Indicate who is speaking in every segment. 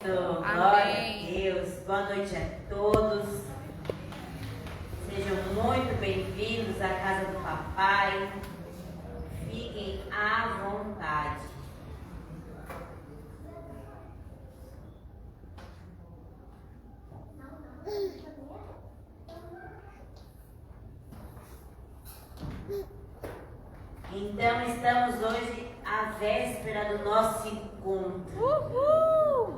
Speaker 1: Glória a Deus. Boa noite a todos. Sejam muito bem-vindos à casa do papai. Fiquem à vontade. Então, estamos hoje à véspera do nosso encontro.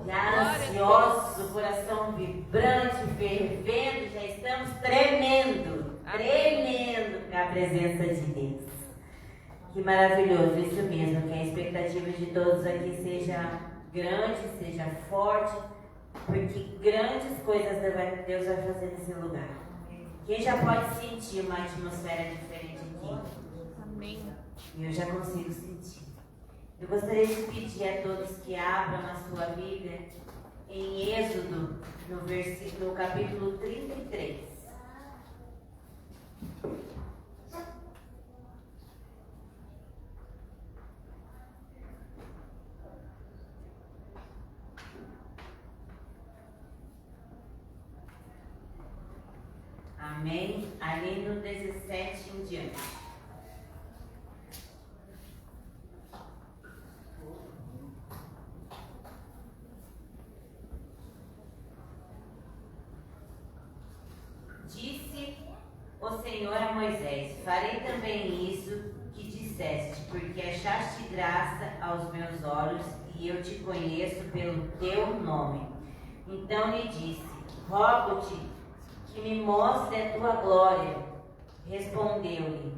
Speaker 1: Já ansiosos, o coração vibrante, fervendo, já estamos tremendo para a presença de Deus. Que maravilhoso, isso mesmo, que a expectativa de todos aqui seja grande, seja forte, porque grandes coisas Deus vai fazer nesse lugar. Quem já pode sentir uma atmosfera diferente aqui?
Speaker 2: Amém.
Speaker 1: E eu já consigo sentir. Eu gostaria de pedir a todos que abram a sua Bíblia em Êxodo, no capítulo 33. Amém? Ali no 17 em diante. Disse o Senhor a Moisés: farei também isso que disseste, porque achaste graça aos meus olhos e eu te conheço pelo teu nome. Então lhe disse: rogo-te que me mostre a tua glória. Respondeu-lhe: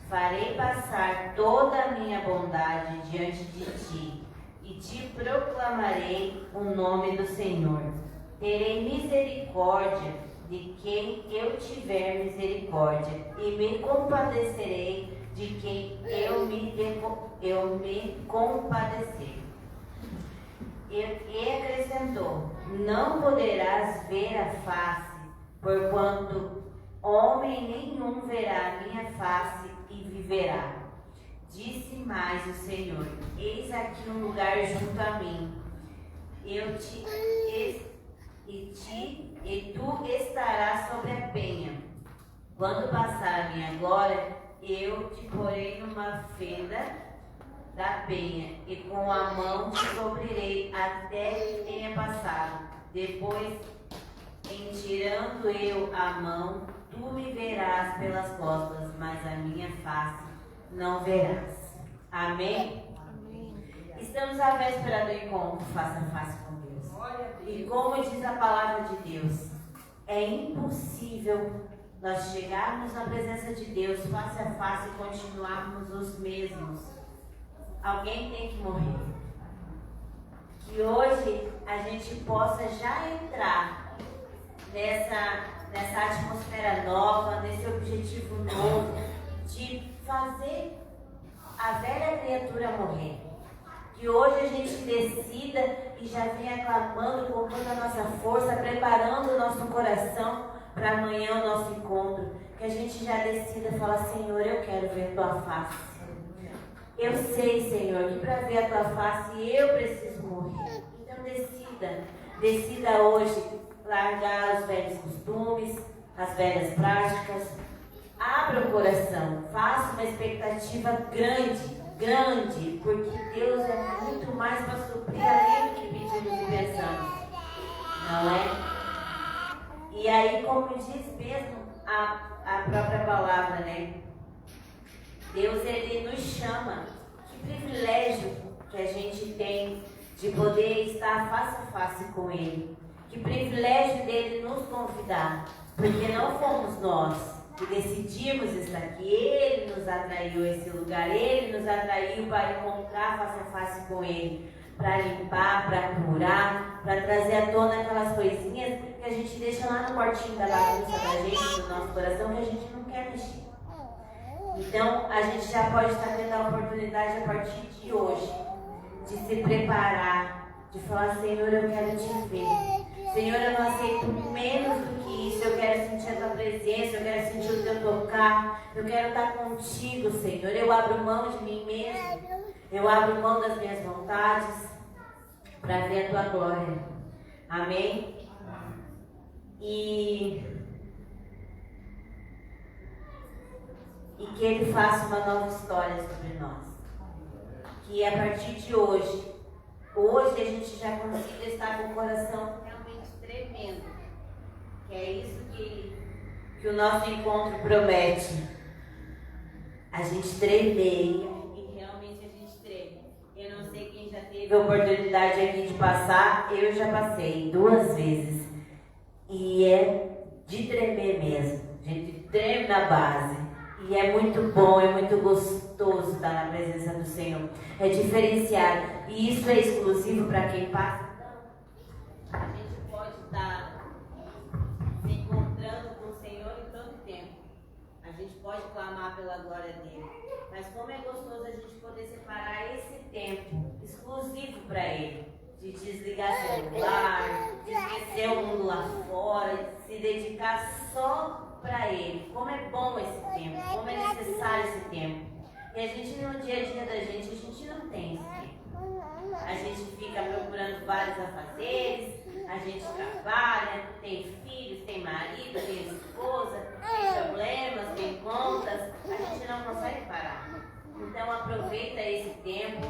Speaker 1: farei passar toda a minha bondade diante de ti e te proclamarei o nome do Senhor. Terei misericórdia de quem eu tiver misericórdia, e me compadecerei de quem eu me compadecer. E acrescentou: não poderás ver a face, porquanto homem nenhum verá a minha face e viverá. Disse mais o Senhor: eis aqui um lugar junto a mim, e tu estarás sobre a penha. Quando passar a minha glória, eu te porei numa fenda da penha, e com a mão te cobrirei até que tenha passado. Depois, em tirando eu a mão, tu me verás pelas costas, mas a minha face não verás. Amém?
Speaker 2: Amém.
Speaker 1: Estamos à véspera do encontro face a face com Deus. E como diz a palavra de Deus, é impossível nós chegarmos na presença de Deus face a face e continuarmos os mesmos. Alguém tem que morrer. Que hoje a gente possa já entrar nessa atmosfera nova, nesse objetivo novo de fazer a velha criatura morrer. Que hoje a gente decida e já venha clamando com toda a nossa força, preparando o nosso coração para amanhã o nosso encontro. Que a gente já decida e fala: Senhor, eu quero ver a tua face. Eu sei, Senhor, que para ver a tua face eu preciso morrer. Então decida hoje largar os velhos costumes, as velhas práticas. Abra o coração, faça uma expectativa grande, porque Deus é muito mais para suprir além do que pedimos e pensamos, não é? E aí, como diz mesmo a própria palavra, né? Deus, Ele nos chama. Que privilégio que a gente tem de poder estar face a face com Ele. Que privilégio dele nos convidar, porque não fomos nós que decidimos estar aqui. Ele nos atraiu a esse lugar, Ele nos atraiu para encontrar face a face com Ele, para limpar, para curar, para trazer à tona aquelas coisinhas que a gente deixa lá no quartinho da bagunça da gente, do nosso coração, que a gente não quer mexer. Então, a gente já pode estar tendo a oportunidade a partir de hoje de se preparar, de falar: Senhor, eu quero te ver. Senhor, eu não aceito menos do que isso. Eu quero sentir a tua presença, eu quero sentir o teu tocar, eu quero estar contigo, Senhor. Eu abro mão de mim mesmo, eu abro mão das minhas vontades, para ver a tua glória. Amém? E que Ele faça uma nova história sobre nós. Que a partir de hoje a gente já consiga estar com o coração realmente tremendo. Que é isso que o nosso encontro promete. A gente tremer. E realmente a gente treme. Eu não sei quem já teve a oportunidade aqui de passar. Eu já passei 2 vezes. E é de tremer mesmo. A gente treme na base. E é muito bom, é muito gostoso estar na presença do Senhor. É diferenciado. E isso é exclusivo para quem passa? Não. A gente pode estar se encontrando com o Senhor em todo tempo. A gente pode clamar pela glória dele. Mas como é gostoso a gente poder separar esse tempo exclusivo para ele. De desligar celular, de esquecer o mundo lá fora, de se dedicar só para ele. Como é bom esse tempo, como é necessário esse tempo. E a gente no dia a dia da gente, a gente não tem esse tempo. A gente fica procurando vários afazeres, a gente trabalha, tem filhos, tem marido, tem esposa, tem problemas, tem contas, a gente não consegue parar. Então aproveita esse tempo,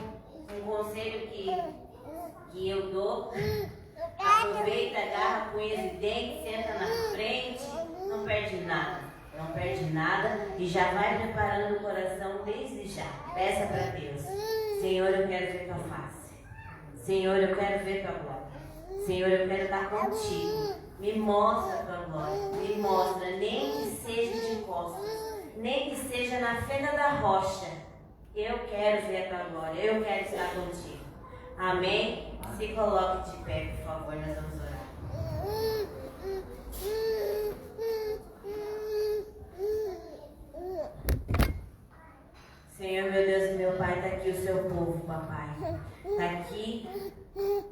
Speaker 1: um conselho que eu dou, aproveita, agarra com unhas e dentes, senta na frente, não perde nada. Não perde nada e já vai preparando o coração desde já. Peça para Deus: Senhor, eu quero ver tua face. Senhor, eu quero ver tua glória. Senhor, eu quero estar contigo. Me mostra a tua glória. Me mostra, nem que seja de costas, nem que seja na fenda da rocha. Eu quero ver a tua glória. Eu quero estar contigo. Amém? Se coloque de pé, por favor, nós vamos orar. Senhor, meu Deus e meu Pai, está aqui o seu povo, papai. Está aqui,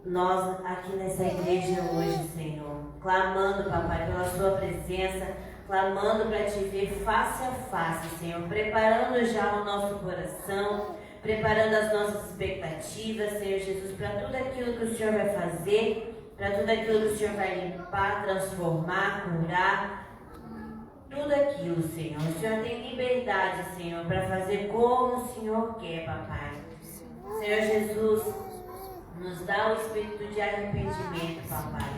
Speaker 1: nós aqui nessa igreja hoje, Senhor, clamando, papai, pela sua presença, clamando para te ver face a face, Senhor, preparando já o nosso coração, preparando as nossas expectativas, Senhor Jesus, para tudo aquilo que o Senhor vai fazer, para tudo aquilo que o Senhor vai limpar, transformar, curar. Tudo aquilo, Senhor. O Senhor tem liberdade, Senhor, para fazer como o Senhor quer, papai. Senhor Jesus, nos dá o espírito de arrependimento, papai.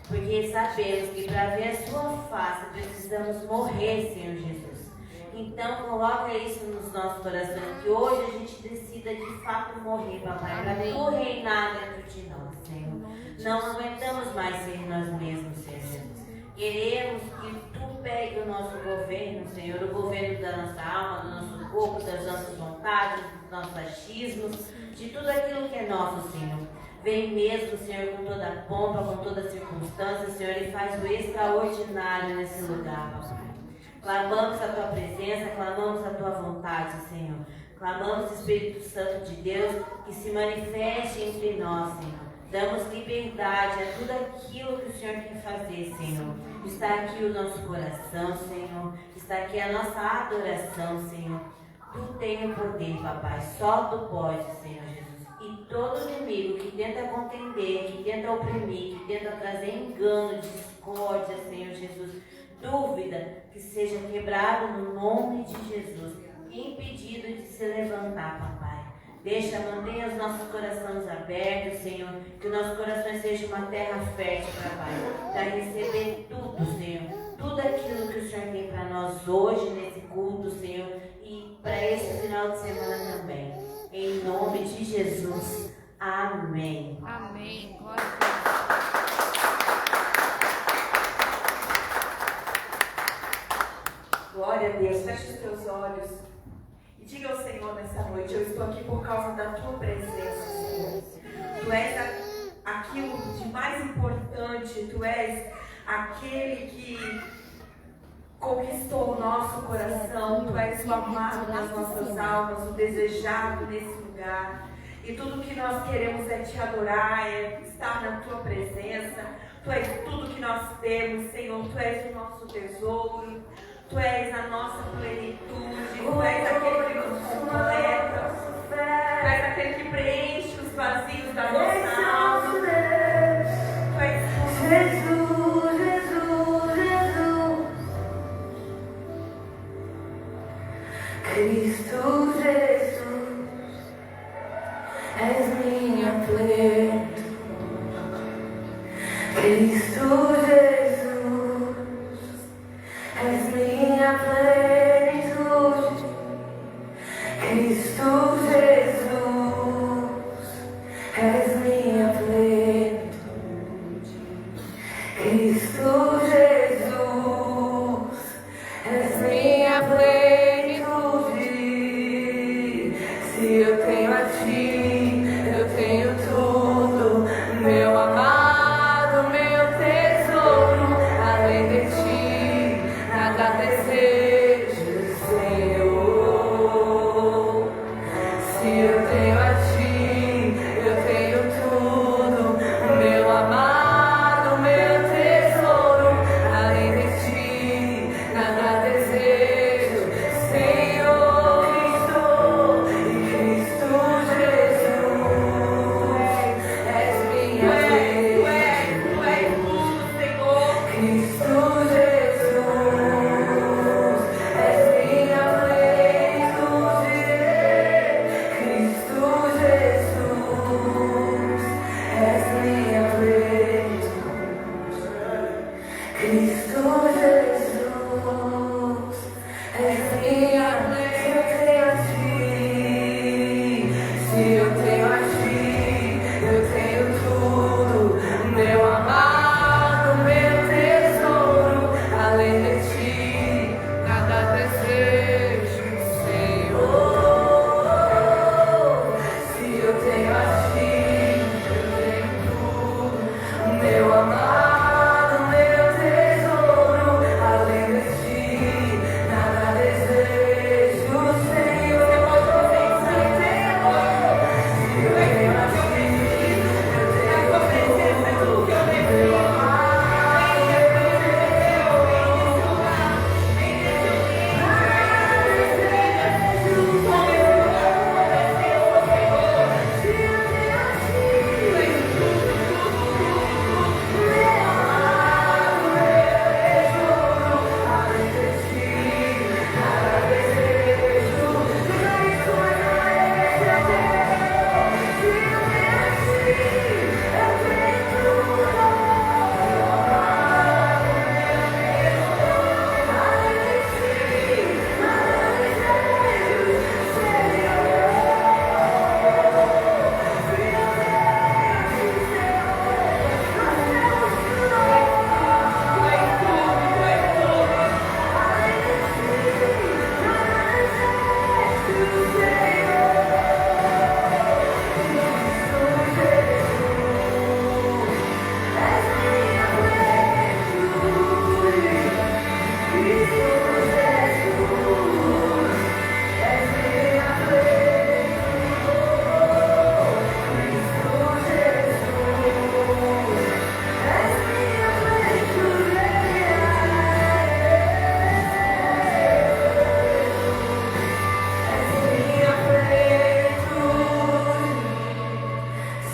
Speaker 1: Porque sabemos que para ver a sua face precisamos morrer, Senhor Jesus. Então coloca isso nos nossos corações, que hoje a gente decida de fato morrer, papai, para não reinar dentro de nós, Senhor. Não aguentamos mais ser nós mesmos, Senhor Jesus. Queremos que tu pegue o nosso governo, Senhor, o governo da nossa alma, do nosso corpo, das nossas vontades, dos nossos achismos, de tudo aquilo que é nosso, Senhor. Vem mesmo, Senhor, com toda a pompa, com toda a circunstância, Senhor, e faz o extraordinário nesse lugar, papai. Clamamos a tua presença, clamamos a tua vontade, Senhor. Clamamos, Espírito Santo de Deus, que se manifeste entre nós, Senhor. Damos liberdade a tudo aquilo que o Senhor quer fazer, Senhor. Está aqui o nosso coração, Senhor. Está aqui a nossa adoração, Senhor. Tu tem o poder, papai. Só tu pode, Senhor Jesus. E todo inimigo que tenta contender, que tenta oprimir, que tenta trazer engano, discórdia, Senhor Jesus, dúvida, que seja quebrado no nome de Jesus. Impedido de se levantar, papai. Mantenha os nossos corações abertos, Senhor, que os nossos corações sejam uma terra fértil, papai, para receber tudo, Senhor, tudo aquilo que o Senhor tem para nós hoje, nesse culto, Senhor, e para esse final de semana também. Em nome de Jesus. Amém.
Speaker 2: Amém. Glória a
Speaker 3: Deus. Glória a Deus. Feche os teus olhos. Diga ao Senhor nessa noite: eu estou aqui por causa da tua presença, Senhor. Tu és aquilo de mais importante, tu és aquele que conquistou o nosso coração, tu és o amado nas nossas almas, o desejado nesse lugar. E tudo que nós queremos é te adorar, é estar na tua presença. Tu és tudo que nós temos, Senhor, tu és o nosso tesouro. Tu és a nossa plenitude, tu és aquele que nos completa, tu és aquele que preenche os vazios da nossa alma.
Speaker 4: Cristo Jesus, és minha plenitude. Cristo Jesus, és minha plenitude. Cristo Jesus, és minha plenitude. Cristo Jesus, és minha plenitude. Se eu tenho a ti, eu tenho tudo, meu amado, meu tesouro. Além de ti, nada desejo, Senhor. Se eu tenho a ti, eu tenho tudo, meu amado, meu tesouro. Além de ti, nada desejo, Senhor. Cristo Jesus, és minha plenitude. Cristo Jesus, és minha plenitude. Cristo Jesus, és minha plenitude. Cristo Jesus, és minha plenitude. Se eu tenho a ti, eu tenho tudo, meu amado, meu tesouro. Além de ti, nada desejo, Senhor. Se eu tenho a ti, eu tenho tudo, meu amado, meu tesouro. Além de ti, nada desejo, Senhor. Se eu tenho a ti, eu tenho tudo, meu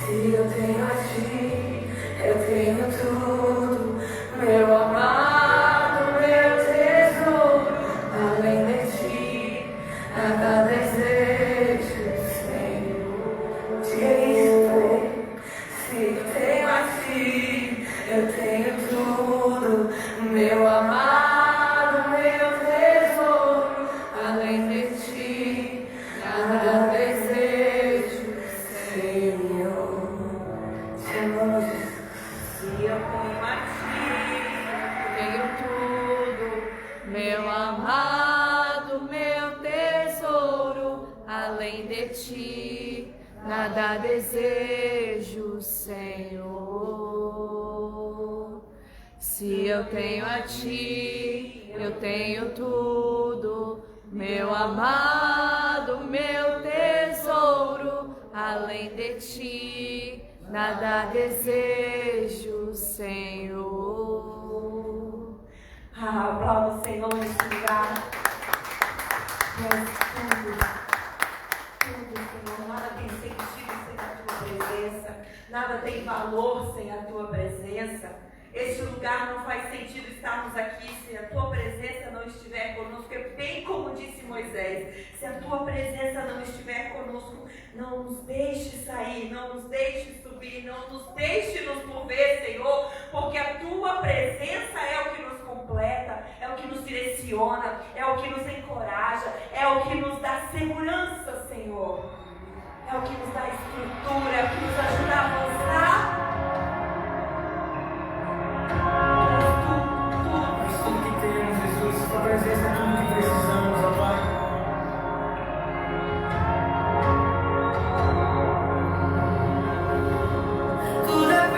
Speaker 4: Se eu tenho a ti, eu tenho tudo, meu amado, meu tesouro. Além de ti, nada desejo, Senhor. Diga isso, se eu tenho a ti, eu tenho tudo, meu amado, meu tesouro. Além de ti, nada desejo, Senhor. Te amamos, Jesus.
Speaker 3: Se eu tenho a ti,
Speaker 4: Tenho tudo, meu amado, meu tesouro. Além de ti, nada desejo, Senhor. Se eu tenho a ti, eu tenho tudo, meu amado, meu tesouro. Além de ti, nada desejo, Senhor.
Speaker 3: aplauda o Senhor nesse lugar. Mas tudo, Senhor, nada tem sentido sem a tua presença, nada tem valor sem a tua presença. Este lugar não faz sentido estarmos aqui se a tua presença não estiver conosco. É bem como disse Moisés: se a tua presença não estiver conosco, não nos deixe sair, não nos deixe subir, não nos deixe nos mover, Senhor, porque a tua presença é o que nos completa, é o que nos direciona, é o que nos encoraja, é o que nos dá segurança, Senhor. É o que nos dá estrutura, é o que nos ajuda a avançar.
Speaker 5: Tudo que temos, Jesus, tua presença é tudo que precisamos, ó Pai. Tudo é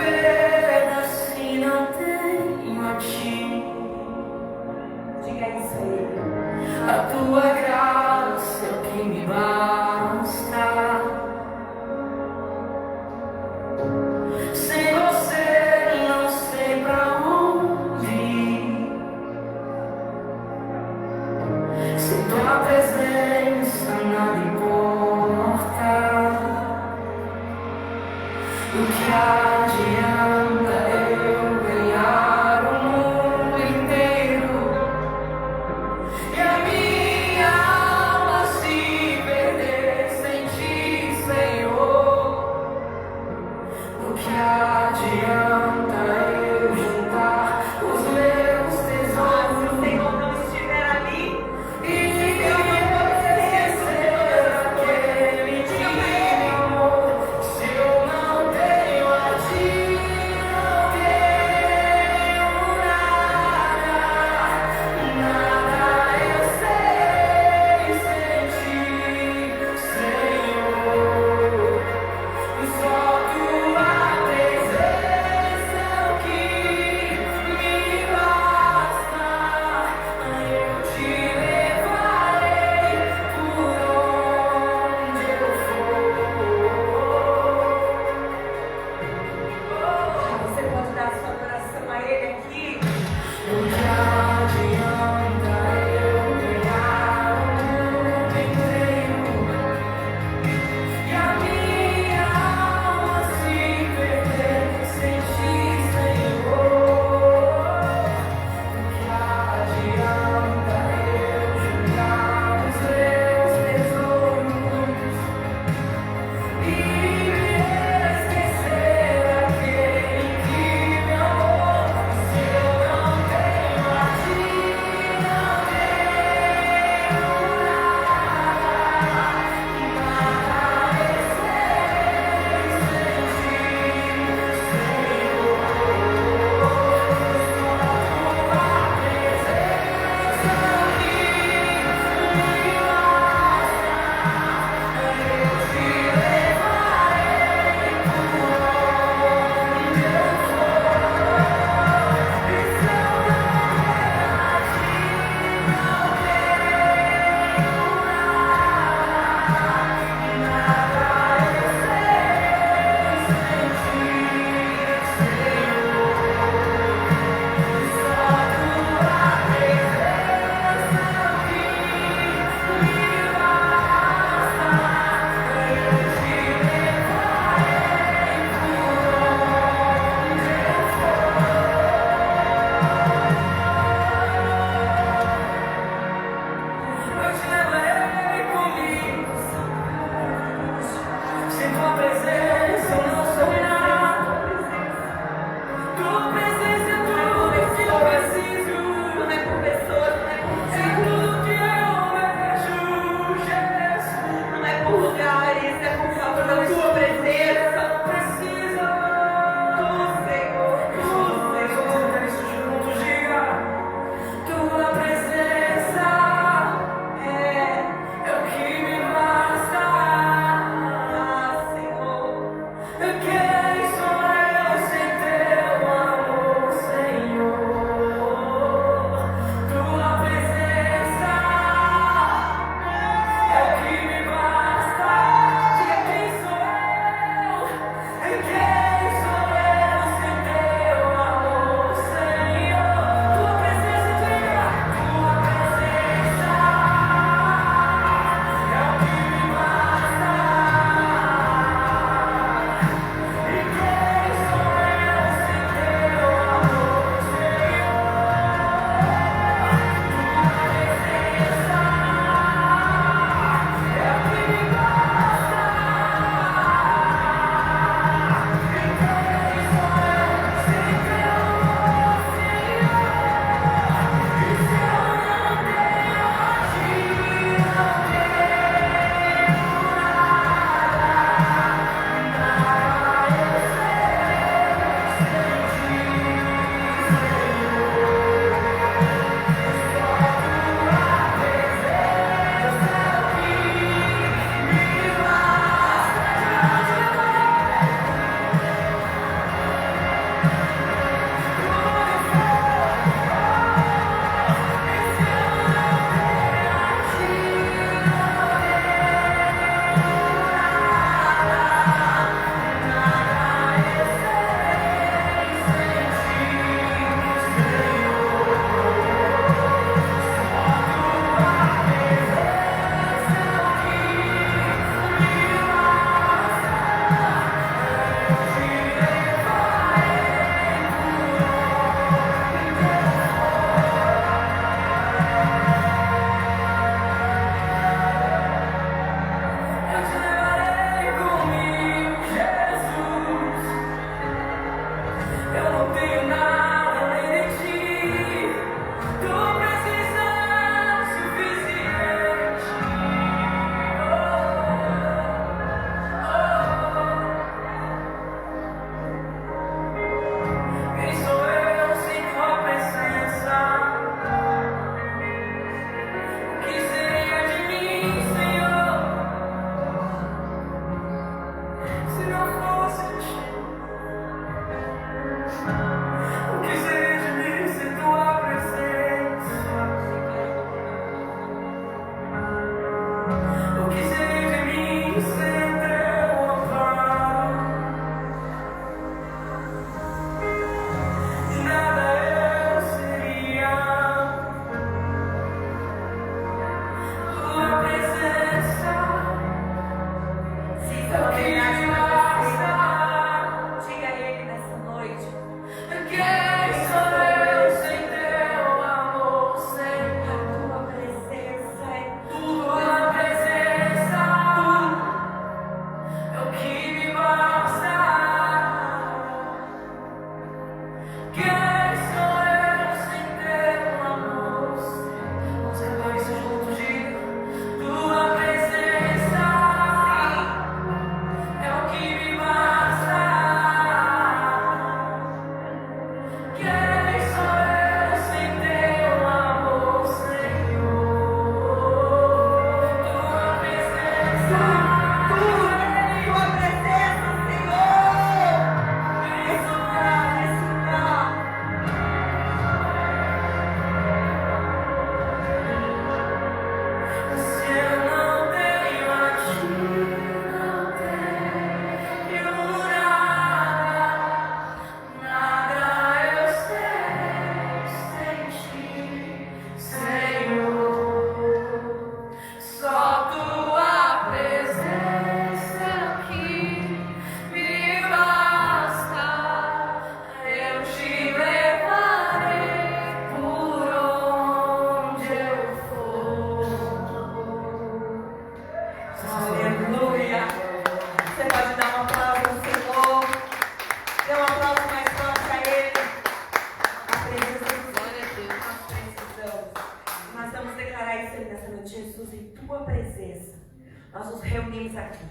Speaker 3: Nós nos reunimos aqui.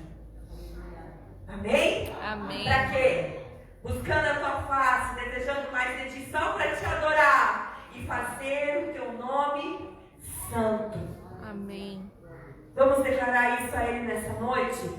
Speaker 3: Amém?
Speaker 4: Amém.
Speaker 3: Para quê? Buscando a tua face, desejando mais de ti, só para te adorar e fazer o teu nome santo.
Speaker 4: Amém.
Speaker 3: Vamos declarar isso a Ele nessa noite?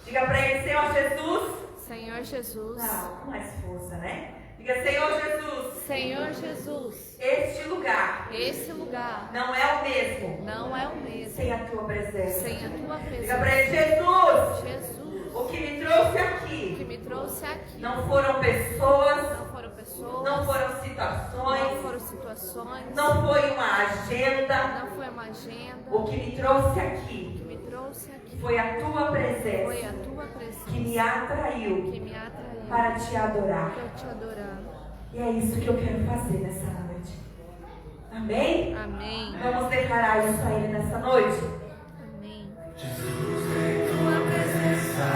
Speaker 3: Diga para Ele, Senhor Jesus.
Speaker 4: Senhor Jesus.
Speaker 3: Não, com mais força, né? Diga, Senhor Jesus.
Speaker 4: Senhor Jesus.
Speaker 3: Este lugar.
Speaker 4: Esse lugar.
Speaker 3: Não é o mesmo.
Speaker 4: Não é o mesmo.
Speaker 3: Sem a tua presença.
Speaker 4: Sem a tua presença.
Speaker 3: Diga para Ele, Jesus.
Speaker 4: Jesus.
Speaker 3: O que me trouxe aqui.
Speaker 4: O que me trouxe aqui.
Speaker 3: Não foram pessoas.
Speaker 4: Não foram pessoas.
Speaker 3: Não foram situações.
Speaker 4: Não foram situações.
Speaker 3: Não foi uma agenda.
Speaker 4: Não foi uma agenda.
Speaker 3: O que me trouxe aqui.
Speaker 4: O que me trouxe aqui.
Speaker 3: Foi a tua presença.
Speaker 4: Foi a tua presença.
Speaker 3: Que me atraiu.
Speaker 4: Que me atraiu.
Speaker 3: Para te adorar.
Speaker 4: Para te adorar.
Speaker 3: E é isso que eu quero fazer nessa noite. Amém?
Speaker 4: Amém.
Speaker 3: Vamos declarar isso a Ele nessa noite?
Speaker 4: Amém.
Speaker 5: Jesus, em tua presença,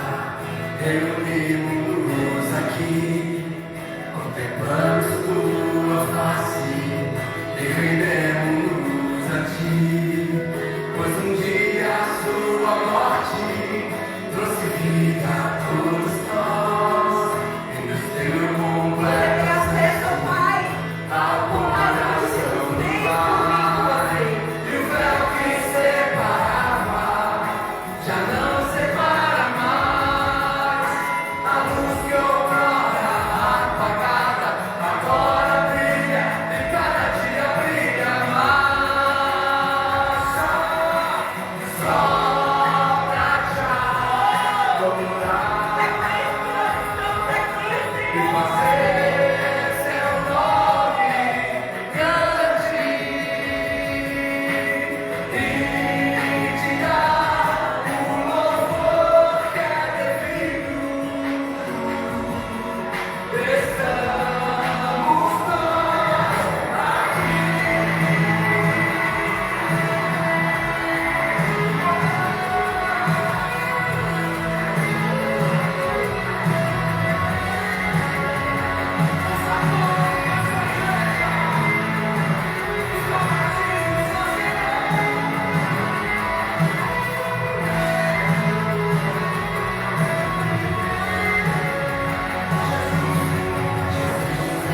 Speaker 5: reunimos aqui, contemplamos tua face e rendemos a ti, pois um dia a sua morte trouxe vida a todos nós, e nos deu completo acesso, Pai, ao coração do Pai, e o véu que separava já não separa mais. A luz que outrora apagada agora brilha e cada dia brilha mais. Só pra te adorar e fazer seu nome grande e te dar o louvor que é devido. Estamos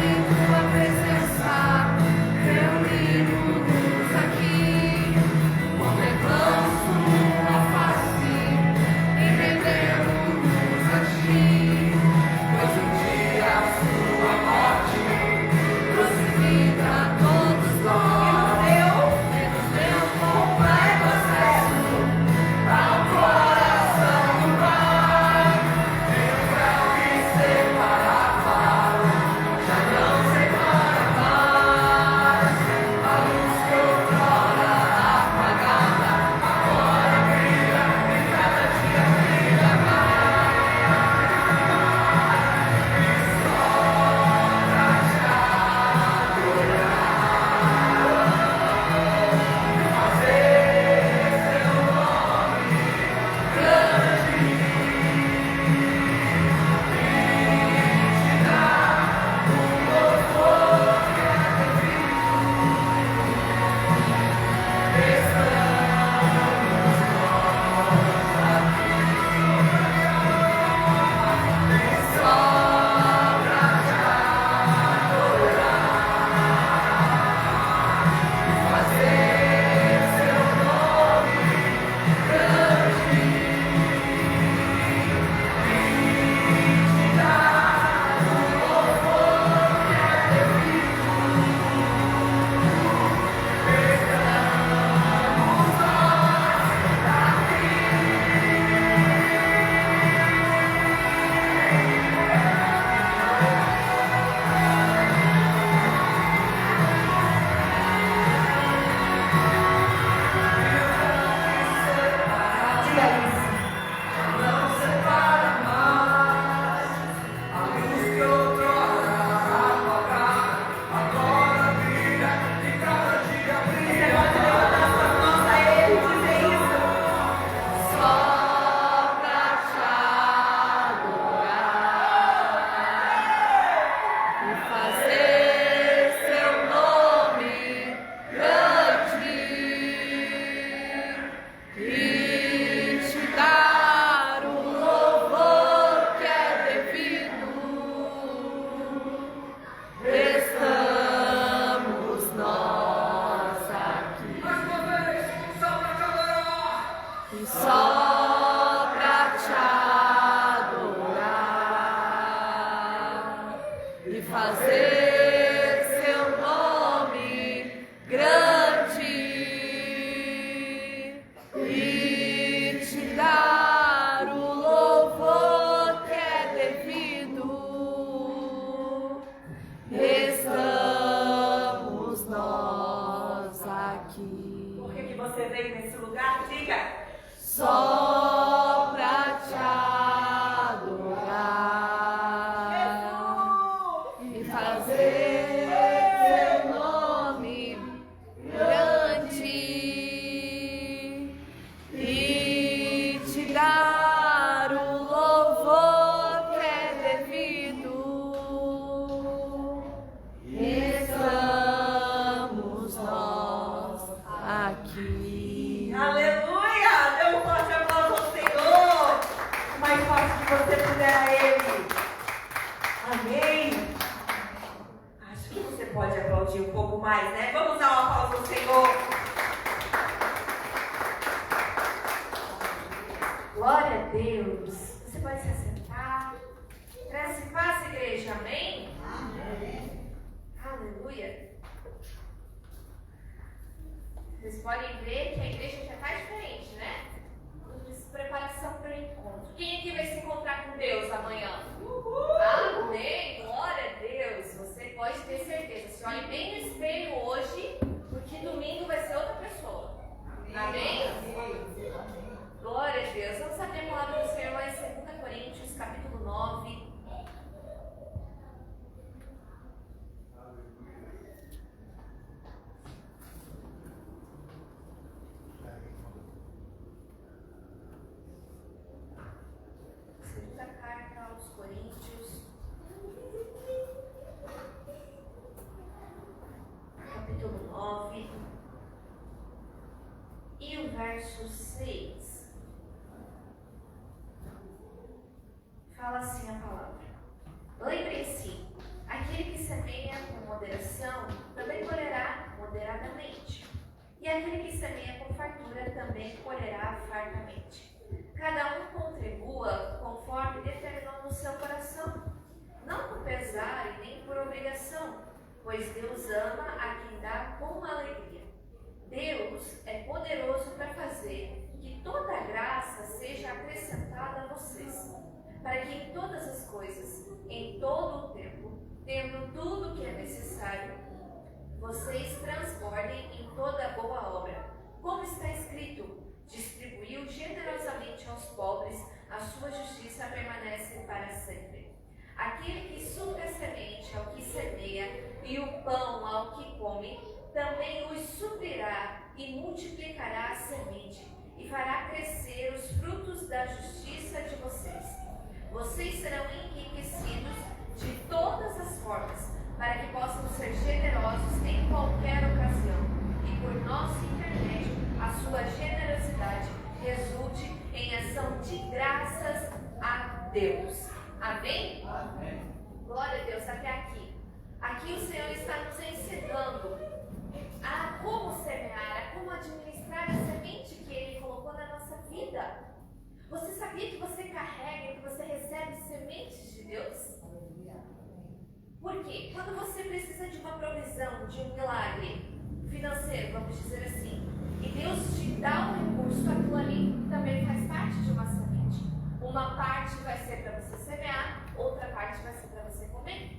Speaker 4: Em tua presença, reunimos aqui, contemplamos tua face e rendemos a ti, pois um dia a sua morte trouxe vida a todos nós, e nos deu completo acesso ao coração do Pai, e o véu que separava já não separa. seu nome grande e te dar o louvor que é devido. Estamos nós aqui.
Speaker 3: Por que você veio nesse lugar? Diga.
Speaker 4: Só pra te adorar e fazer seu nome grande e te dar o louvor que é devido. Estamos nós aqui.
Speaker 3: Aleluia! Dê um forte aplauso ao Senhor. O mais forte que você puder a Ele. Amém. Acho que você pode aplaudir um pouco mais, né? Vamos dar um aplauso ao Senhor.
Speaker 1: Glória a Deus. Você pode se assentar. Graça e paz, igreja. Amém?
Speaker 3: Amém.
Speaker 1: Aleluia. Vocês podem ver que a igreja já está diferente, né? Preparação para o encontro. Quem aqui vai se encontrar com Deus amanhã? Amém. Glória a Deus. Você pode ter certeza. Se olhe bem no espelho hoje, porque domingo vai ser outra pessoa. Amém? Glória a Deus. Vamos saber a palavra do Senhor lá em 2 Coríntios, capítulo 9. Segunda carta aos Coríntios, capítulo 9, e o verso 6. Fala assim a palavra: lembrem-se, aquele que semeia com moderação também colherá moderadamente, e aquele que semeia com fartura também colherá fartamente. Cada um contribua conforme determinou no seu coração, não por pesar e nem por obrigação, pois Deus ama a quem dá com alegria. Deus é poderoso para fazer que toda a graça seja acrescentada a vocês, para que em todas as coisas, em todo o tempo, tendo tudo o que é necessário, vocês transbordem em toda boa obra. Como está escrito: distribuiu generosamente aos pobres, a sua justiça permanece para sempre. Aquele que supre a semente ao que semeia e o pão ao que come, também os suprirá e multiplicará a semente e fará crescer os frutos da justiça de vocês. Vocês serão enriquecidos de todas as formas, para que possam ser generosos em qualquer ocasião, e por nosso intermédio a sua generosidade resulte em ação de graças a Deus. Amém?
Speaker 3: Amém.
Speaker 1: Glória a Deus, até aqui. Aqui o Senhor está nos ensinando a como semear, a como administrar a semente que Ele colocou na nossa vida. Você sabia que você carrega, que você recebe sementes de Deus? Por quê? Quando você precisa de uma provisão, de um milagre financeiro, vamos dizer assim, e Deus te dá um recurso, aquilo ali também faz parte de uma semente. Uma parte vai ser para você semear, outra parte vai ser para você comer.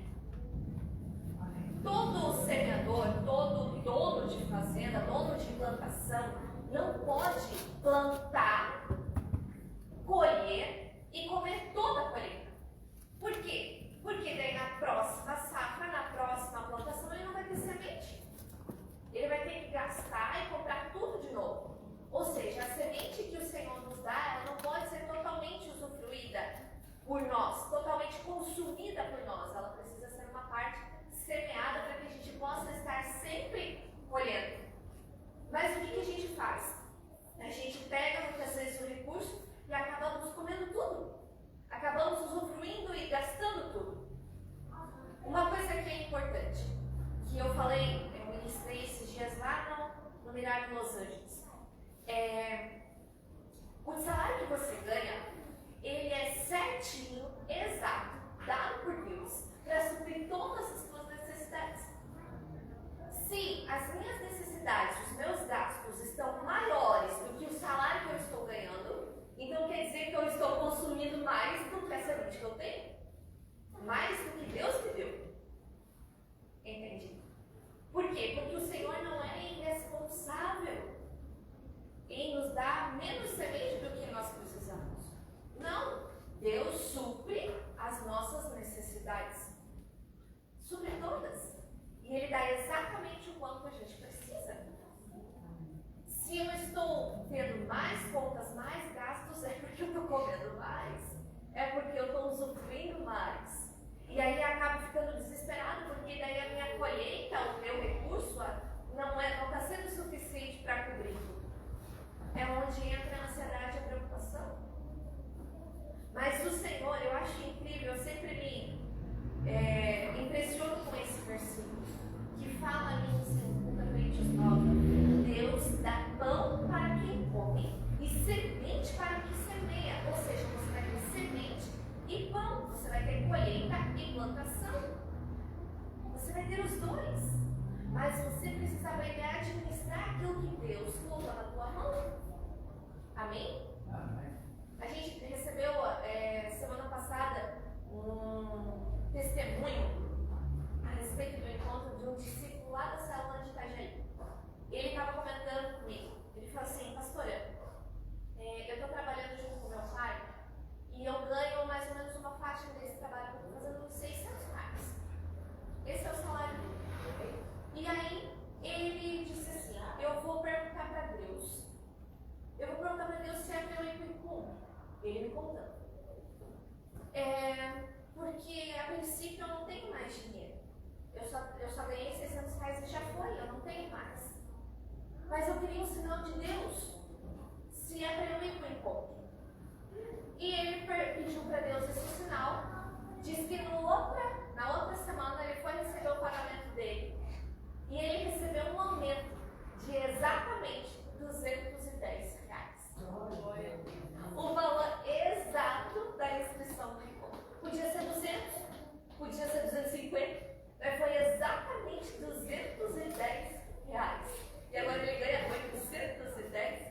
Speaker 1: Todo semeador, todo dono de fazenda, dono de plantação, não pode plantar, colher e comer toda a colheita. Por quê? Porque daí na próxima safra, na próxima plantação, ele não vai ter semente. Ele vai ter que gastar e comprar tudo de novo. Ou seja, a semente que o Senhor nos dá, ela não pode ser totalmente usufruída por nós, totalmente consumida por nós. Ela precisa ser uma parte semeada para que a gente possa estar sempre colhendo. Mas o que a gente faz? A gente pega
Speaker 4: quê? Porque o Senhor não é irresponsável em nos dar menos semente do que nós precisamos. Não. Deus supre as nossas necessidades. Supre todas. E Ele dá exatamente o quanto a gente precisa. Se eu estou tendo mais contas, mais gastos, é porque eu estou comendo mais. É porque eu estou usufruindo mais. E aí acabo ficando desesperado, porque daí a minha colheita, o meu recurso, não está sendo suficiente para cobrir tudo. É onde entra a ansiedade e a preocupação. Mas o Senhor, eu acho incrível, eu sempre me impressiono com esse versículo, que fala ali em 2 Coríntios 9, Deus dá pão para quem come e semente para quem semeia. Ou seja, você vai ter semente e pão, você vai ter colheita e plantação. Você vai ter os dois. Mas você precisa aprender a administrar aquilo que Deus colocou na tua mão. Amém?
Speaker 5: Amém.
Speaker 4: A gente recebeu semana passada um testemunho a respeito do encontro de um discípulo lá da célula de Itajaí. Ele estava comentando comigo. Ele falou assim: pastora, eu estou trabalhando junto com meu pai e eu ganho mais ou menos uma faixa desse trabalho que eu estou fazendo R$600. Esse é o salário dele. E aí ele disse assim: eu vou perguntar para Deus. Eu vou perguntar para Deus se é meu e me conta. Ele me contando. Porque a princípio eu não tenho mais dinheiro. Eu só ganhei R$600 e já foi, eu não tenho mais. Mas eu queria um sinal de Deus, se é para eu ir para o encontro. E ele pediu para Deus esse sinal. Diz que na outra semana ele foi receber o pagamento dele. E ele recebeu um aumento de exatamente R$210. O valor exato da inscrição do encontro. Podia ser 200, podia ser 250, mas foi exatamente R$210. E agora ele ganha R$810.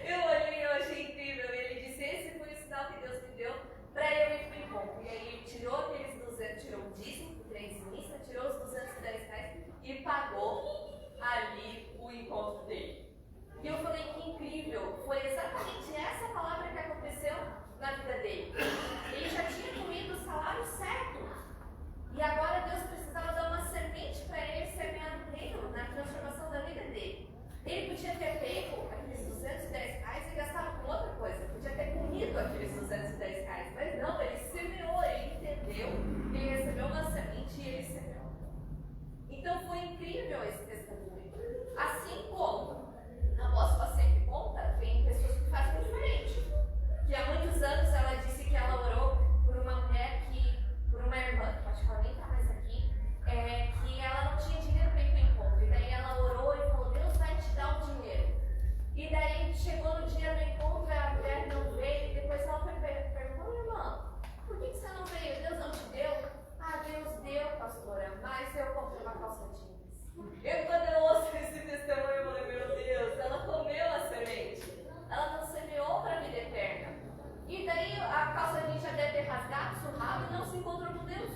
Speaker 4: Eu olhei e eu achei incrível. E ele disse: esse foi o sinal que Deus me deu para eu ir para o encontro. E aí ele tirou aqueles 200, tirou o dízimo, o trenzimista, tirou os R$210 e pagou ali o encontro dele. E eu falei: que incrível, foi exatamente essa palavra que aconteceu na vida dele. Ele já tinha comido o salário certo. E agora Deus precisava dar uma semente para ele semear no reino, na transformação da vida dele. Ele podia ter pego aqueles R$210 e gastado com outra coisa. Podia ter comido aqueles R$210. Mas não, ele semeou, ele entendeu. Ele recebeu uma semente e ele semeou. Então foi incrível esse testemunho. Assim como a apóstola sempre conta, tem pessoas que fazem diferente. Que há muitos anos ela disse que ela orou por uma mulher por uma irmã, que acho que ela nem está mais aqui, que ela não tinha dinheiro para ir para o encontro. E daí ela orou e falou: Deus vai te dar o dinheiro. E daí chegou no dia do encontro, a mulher não veio, e depois ela perguntou: irmã, por que você não veio? Deus não te deu? Ah, Deus deu, pastora, mas eu comprei uma calça jeans. Quando eu ouço esse testemunho, eu falei: meu Deus, ela comeu a semente. Ela não semeou para a vida eterna. E daí a calça jeans já deve ter rasgado, surrado e não se encontrou com Deus.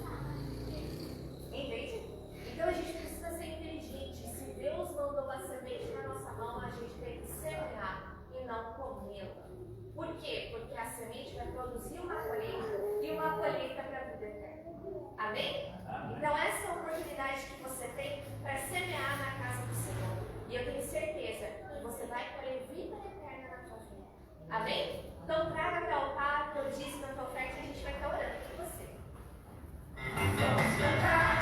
Speaker 4: Entende? Então a gente precisa ser inteligente. Se Deus mandou uma semente na nossa mão, a gente tem que semear e não comê-la. Por quê? Porque a semente vai produzir uma colheita e uma colheita para a vida eterna. Amém? Então essa é a oportunidade que você tem para semear na casa do Senhor. E eu tenho certeza que você vai colher vida eterna na sua vida. Amém? Então traga até o altar, teu dízimo, a tua oferta, e a gente vai estar orando por você. Vamos cantar,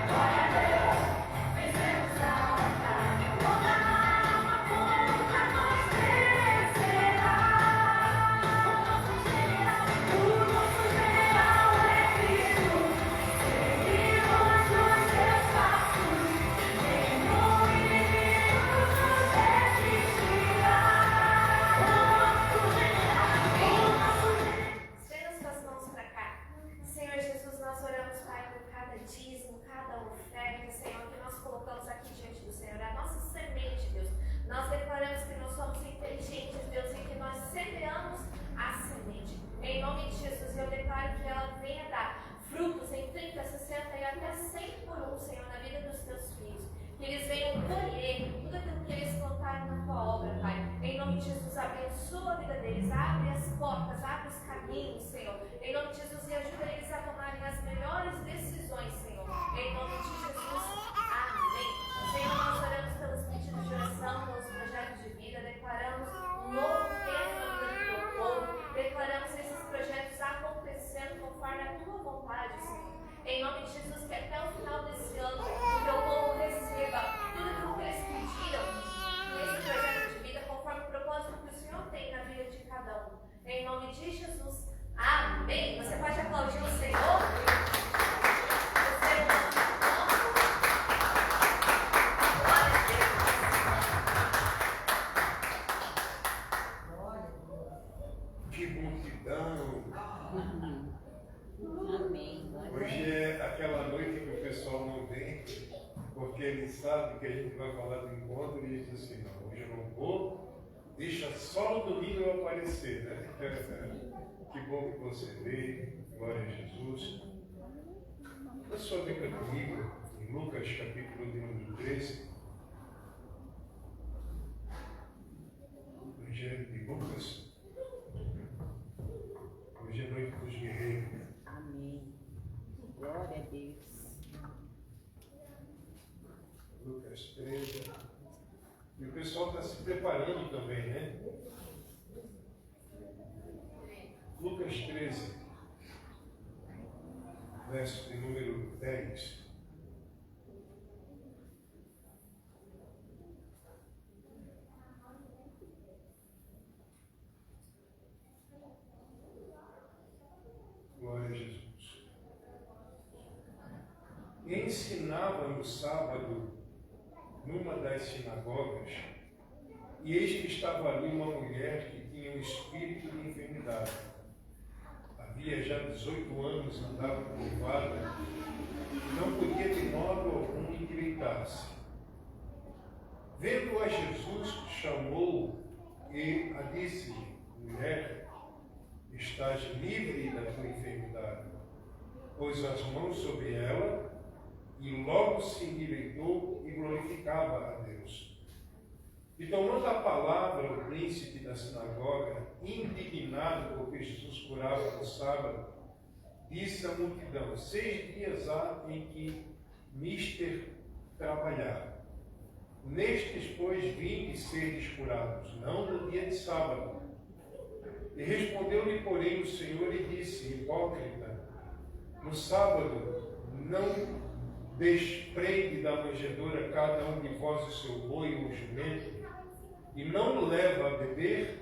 Speaker 4: glória a Deus, vencemos a batalha. Toda alma contra nós vencerá. O nosso general é Cristo, seguimos os seus passos, nenhum inimigo nos resistirá. Estenda suas mãos para cá. Senhor Jesus, que até o final desse ano o teu povo receba tudo aquilo que eles pediram nesse projeto de vida, conforme o propósito que o Senhor tem na vida de cada um. Em nome de Jesus. Amém. Você pode aplaudir o Senhor?
Speaker 6: Que multidão!
Speaker 1: Amém.
Speaker 6: Hoje é aquela noite que o pessoal não vem, porque ele sabe que a gente vai falar do encontro e ele diz assim, não, hoje eu não vou, deixa só no domingo eu aparecer, né? Que bom que você veio, glória a Jesus. Na sua Bíblia comigo, em Lucas capítulo de número 13, Evangelho de Lucas. Hoje é noite dos guerreiros.
Speaker 1: Amém. Glória a Deus.
Speaker 6: Lucas 13. E o pessoal está se preparando também, né? Lucas 13, verso de número 10. Glória a Jesus. E ensinava no sábado numa das sinagogas, e eis que estava ali uma mulher que tinha um espírito de enfermidade. Havia já 18 anos, andava curvada, e não podia de modo algum endireitar-se. Vendo a Jesus, chamou e a disse-lhe, mulher, estás livre da tua enfermidade. Pôs as mãos sobre ela e logo se endireitou e glorificava a Deus. E tomando a palavra o príncipe da sinagoga, indignado porque Jesus curava no sábado, disse à multidão, 6 dias há em que mister trabalhar. Nestes, pois, vinde serdes curados, não no dia de sábado. E respondeu-lhe, porém, o Senhor e disse, hipócrita, no sábado não desprende da manjedoura cada um de vós o seu boi ou jumento, e não o leva a beber,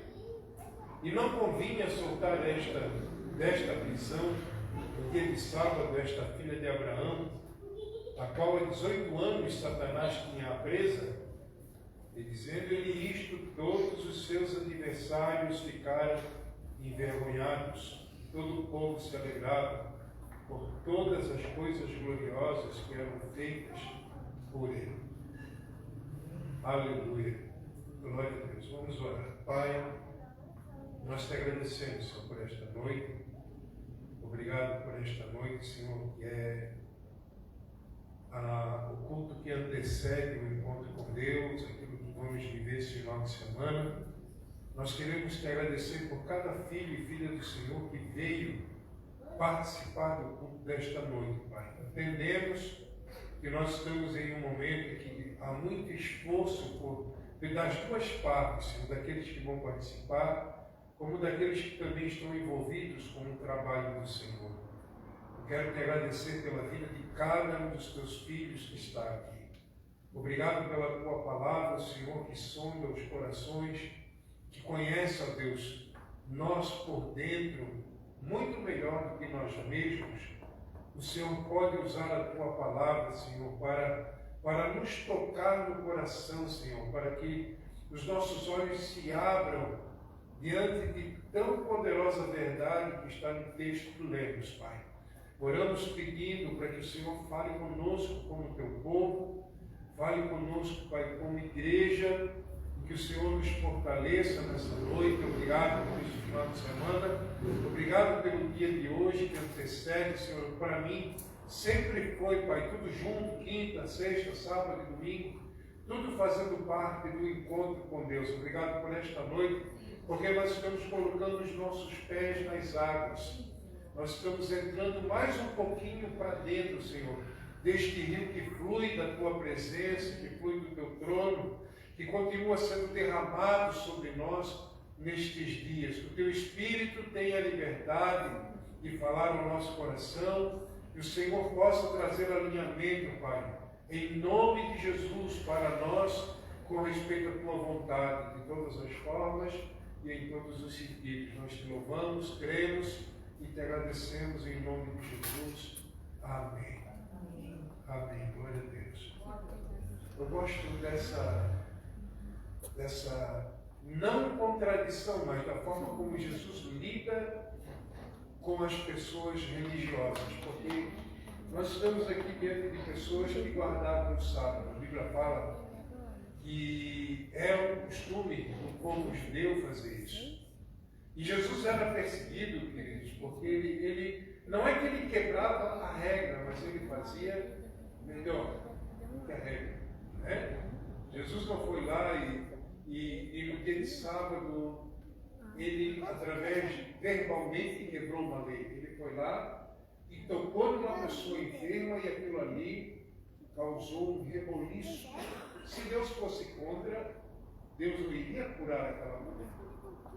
Speaker 6: e não convinha soltar desta prisão, no dia de sábado, esta filha de Abraão, a qual há 18 anos Satanás tinha presa, e dizendo-lhe isto, todos os seus adversários ficaram envergonhados, todo o povo se alegrava por todas as coisas gloriosas que eram feitas por ele. Aleluia. Glória a Deus. Vamos orar. Pai, nós te agradecemos, Senhor, por esta noite. Obrigado por esta noite, Senhor, que é o culto que antecede o encontro com Deus, aquilo que vamos viver esse final de semana. Nós queremos te agradecer por cada filho e filha do Senhor que veio participar do culto desta noite, Pai. Entendemos que nós estamos em um momento em que há muito esforço das duas partes, Senhor, daqueles que vão participar, como daqueles que também estão envolvidos com o trabalho do Senhor. Eu quero te agradecer pela vida de cada um dos teus filhos que está aqui. Obrigado pela tua palavra, Senhor, que sonda os corações, que conhece, ó Deus, nós por dentro, muito melhor do que nós mesmos. O Senhor pode usar a tua palavra, Senhor, para nos tocar no coração, Senhor, para que os nossos olhos se abram diante de tão poderosa verdade que está no texto que lemos, Pai. Oramos pedindo para que o Senhor fale conosco como teu povo, fale conosco, Pai, como igreja, e que o Senhor nos fortaleça nessa noite. Obrigado por este final de semana, obrigado pelo dia de hoje que antecede, Senhor, para mim sempre foi, Pai, tudo junto, quinta, sexta, sábado e domingo, tudo fazendo parte do encontro com Deus. Obrigado por esta noite, porque nós estamos colocando os nossos pés nas águas. Nós estamos entrando mais um pouquinho para dentro, Senhor, deste rio que flui da Tua presença, que flui do Teu trono, que continua sendo derramado sobre nós nestes dias. Que o Teu Espírito tenha liberdade de falar no nosso coração, Que o Senhor possa trazer alinhamento, Pai, em nome de Jesus, para nós, com respeito à Tua vontade, de todas as formas e em todos os sentidos. Nós te louvamos, cremos e te agradecemos em nome de Jesus. Amém. Amém. Glória a Deus. Eu gosto dessa não contradição, mas da forma como Jesus lida com as pessoas religiosas, porque nós estamos aqui diante de pessoas que guardavam o sábado. A Bíblia fala que é um costume do povo judeu fazer isso. E Jesus era perseguido, queridos, porque ele não é que ele quebrava a regra, mas ele fazia melhor do que a regra. Né? Jesus não foi lá e no dia de sábado, ele, através de verbalmente, quebrou uma lei. Ele foi lá e tocou numa pessoa enferma e aquilo ali causou um reboliço. Se Deus fosse contra, Deus não iria curar aquela mulher.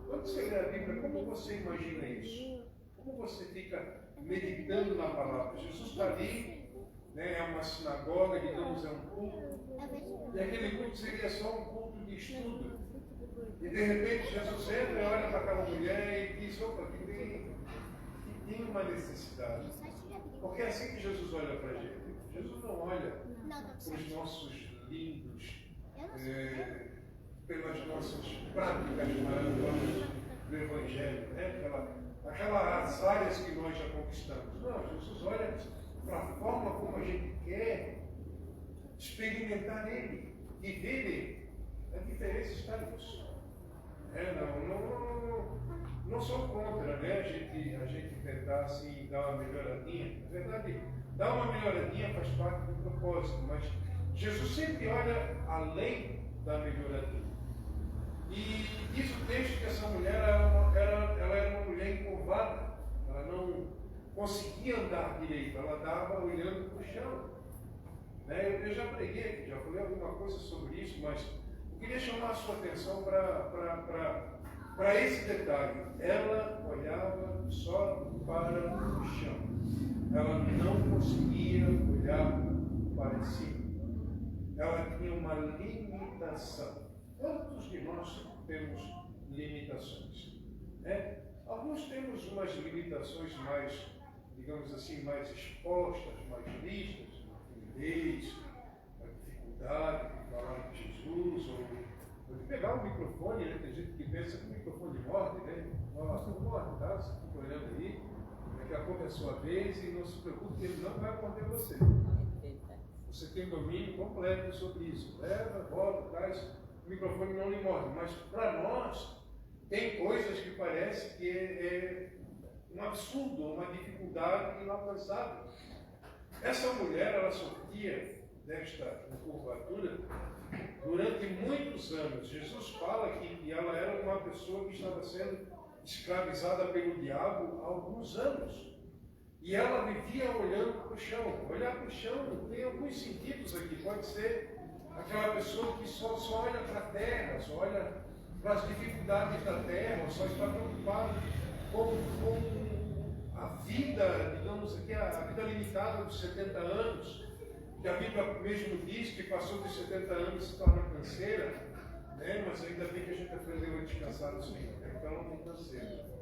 Speaker 6: Quando você lê a Bíblia, como você imagina isso? Como você fica meditando na palavra? Jesus está ali, né, é uma sinagoga, digamos, é um culto. E aquele culto seria só um culto de estudo. E de repente Jesus entra e olha para aquela mulher e diz, opa, que tem uma necessidade. Porque é assim que Jesus olha para a gente. Jesus não olha para os nossos lindos, pelas nossas práticas maravilhosas do Evangelho, né? Aquelas áreas que nós já conquistamos. Não, Jesus olha para a forma como a gente quer experimentar Ele, viver Ele. A diferença está nisso. Não sou contra, né? A gente tentar assim, dar uma melhoradinha. Na verdade, dar uma melhoradinha faz parte do propósito, mas Jesus sempre olha além da melhoradinha. E diz o texto que essa mulher ela era uma mulher encurvada, ela não conseguia andar direito, ela estava olhando para o chão. Né? Eu já preguei aqui, já falei alguma coisa sobre isso, mas eu queria chamar a sua atenção para esse detalhe. Ela olhava só para o chão, ela não conseguia olhar para cima. Ela tinha uma limitação. Quantos de nós temos limitações? Né? Alguns temos umas limitações mais, digamos assim, mais expostas, mais vistas, a timidez, a dificuldade de falar de Jesus, ou de pegar o microfone, né? Tem gente que pensa que o microfone morde, né? Nossa, não morde, tá? Você fica olhando aí, daqui a pouco é a sua vez e não se preocupe que ele não vai morder você. Você tem domínio completo sobre isso. Leva, volta, traz, o microfone não lhe morde. Mas para nós, tem coisas que parece que é um absurdo, uma dificuldade inalcançável. Essa mulher, ela sofria desta curvatura durante muitos anos. Jesus fala que ela era uma pessoa que estava sendo escravizada pelo diabo há alguns anos. E ela vivia olhando para o chão. Olhar para o chão tem alguns sentidos aqui. Pode ser aquela pessoa que só olha para a terra, só olha para as dificuldades da terra, só está preocupado com a vida, digamos aqui, a vida limitada dos 70 anos, que a Bíblia mesmo diz que passou dos 70 anos se torna canseira, né? Mas ainda bem que a gente aprendeu a descansar no Senhor, né? Então ela não tem canseira.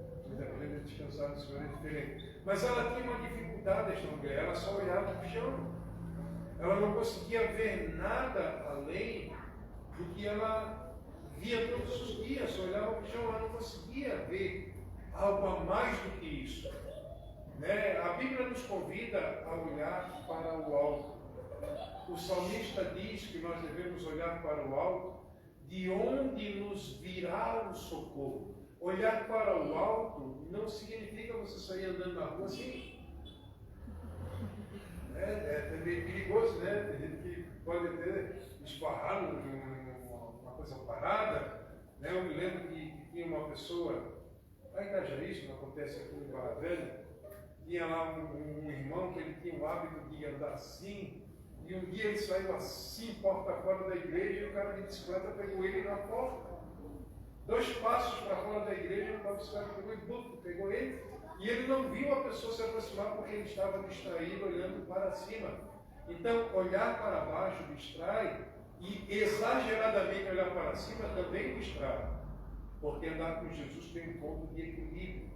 Speaker 6: Aprender a descansar no Senhor é diferente. Mas ela tinha uma dificuldade, esta mulher, ela só olhava para o chão. Ela não conseguia ver nada além do que ela via todos os dias, só olhava para o chão, ela não conseguia ver algo a mais do que isso. Né? A Bíblia nos convida a olhar para o alto. O salmista diz que nós devemos olhar para o alto, de onde nos virá o socorro. Olhar para o alto não significa você sair andando na rua assim. É meio perigoso, né? Tem gente que pode até esbarrar numa coisa parada. Né? Eu me lembro que tinha uma pessoa, lá em Itajaí, isso não acontece aqui no Barra Velha, tinha lá um irmão que ele tinha o hábito de andar assim, e um dia ele saiu assim, porta fora da igreja, e o cara de bicicleta pegou ele na porta. 2 passos para fora da igreja, uma bicicleta pegou ele E ele não viu a pessoa se aproximar porque ele estava distraído olhando para cima. Então, olhar para baixo distrai e exageradamente olhar para cima também distrai. Porque andar com Jesus tem um ponto de equilíbrio.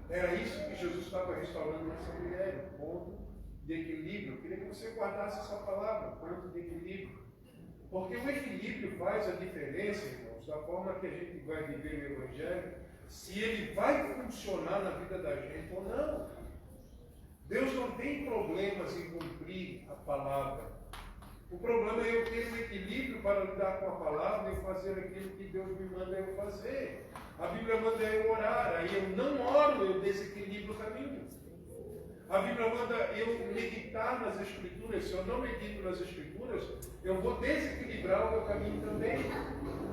Speaker 6: Era isso que Jesus estava restaurando nessa mulher, um ponto de equilíbrio. Eu queria que você guardasse essa palavra, ponto de equilíbrio. Porque o equilíbrio faz a diferença, irmãos, da forma que a gente vai viver o Evangelho, se ele vai funcionar na vida da gente ou não. Deus não tem problemas em cumprir a palavra. O problema é eu ter um equilíbrio para lidar com a palavra e fazer aquilo que Deus me manda eu fazer. A Bíblia manda eu orar, aí eu não oro, eu desequilibro o caminho. A Bíblia manda eu meditar nas Escrituras. Se eu não medito nas Escrituras, eu vou desequilibrar o meu caminho também.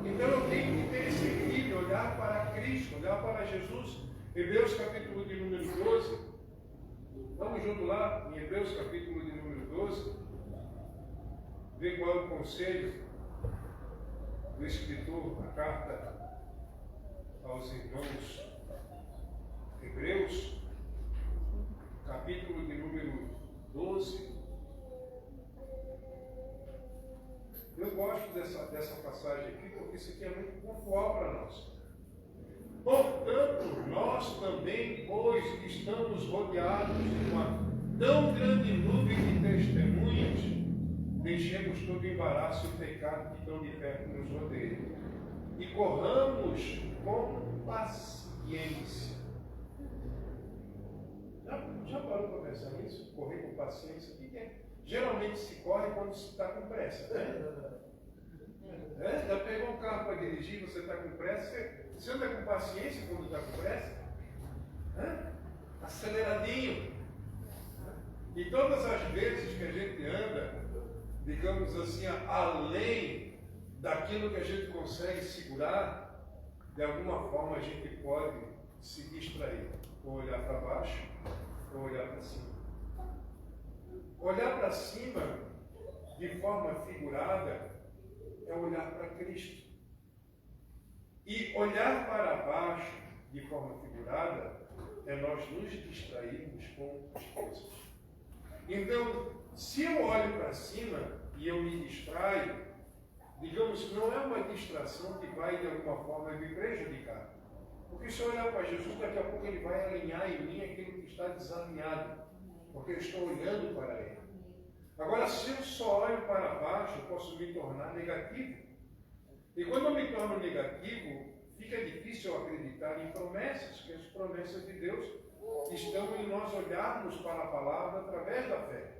Speaker 6: Então eu tenho que ter esse equilíbrio, olhar para Cristo, olhar para Jesus. Hebreus capítulo de número 12. Vamos junto lá, em Hebreus capítulo de número 12. Ver qual é o conselho do escritor da carta aos irmãos Hebreus, capítulo de número 12. Eu gosto dessa passagem aqui, porque isso aqui é muito pontual para nós. Portanto, nós também, pois que estamos rodeados de uma tão grande nuvem de testemunhas, deixemos todo o embaraço e o pecado que tão de perto nos rodeia, e corramos com paciência. Já parou para pensar nisso? Correr com paciência? O que é? Geralmente se corre quando se está com pressa, né? Já pegou um carro para dirigir, você está com pressa, você anda com paciência quando está com pressa? Aceleradinho. E todas as vezes que a gente anda, digamos assim, além daquilo que a gente consegue segurar, de alguma forma a gente pode se distrair, ou olhar para baixo, ou olhar para cima. Olhar para cima, de forma figurada, é olhar para Cristo. E olhar para baixo, de forma figurada, é nós nos distrairmos com as coisas. Então, se eu olho para cima e eu me distraio, digamos, não é uma distração que vai de alguma forma me prejudicar. Porque se eu olhar para Jesus, daqui a pouco ele vai alinhar em mim aquilo que está desalinhado. Porque eu estou olhando para ele. Agora, se eu só olho para baixo, eu posso me tornar negativo. E quando eu me torno negativo, fica difícil eu acreditar em promessas, que as promessas de Deus estão em nós olharmos para a palavra através da fé.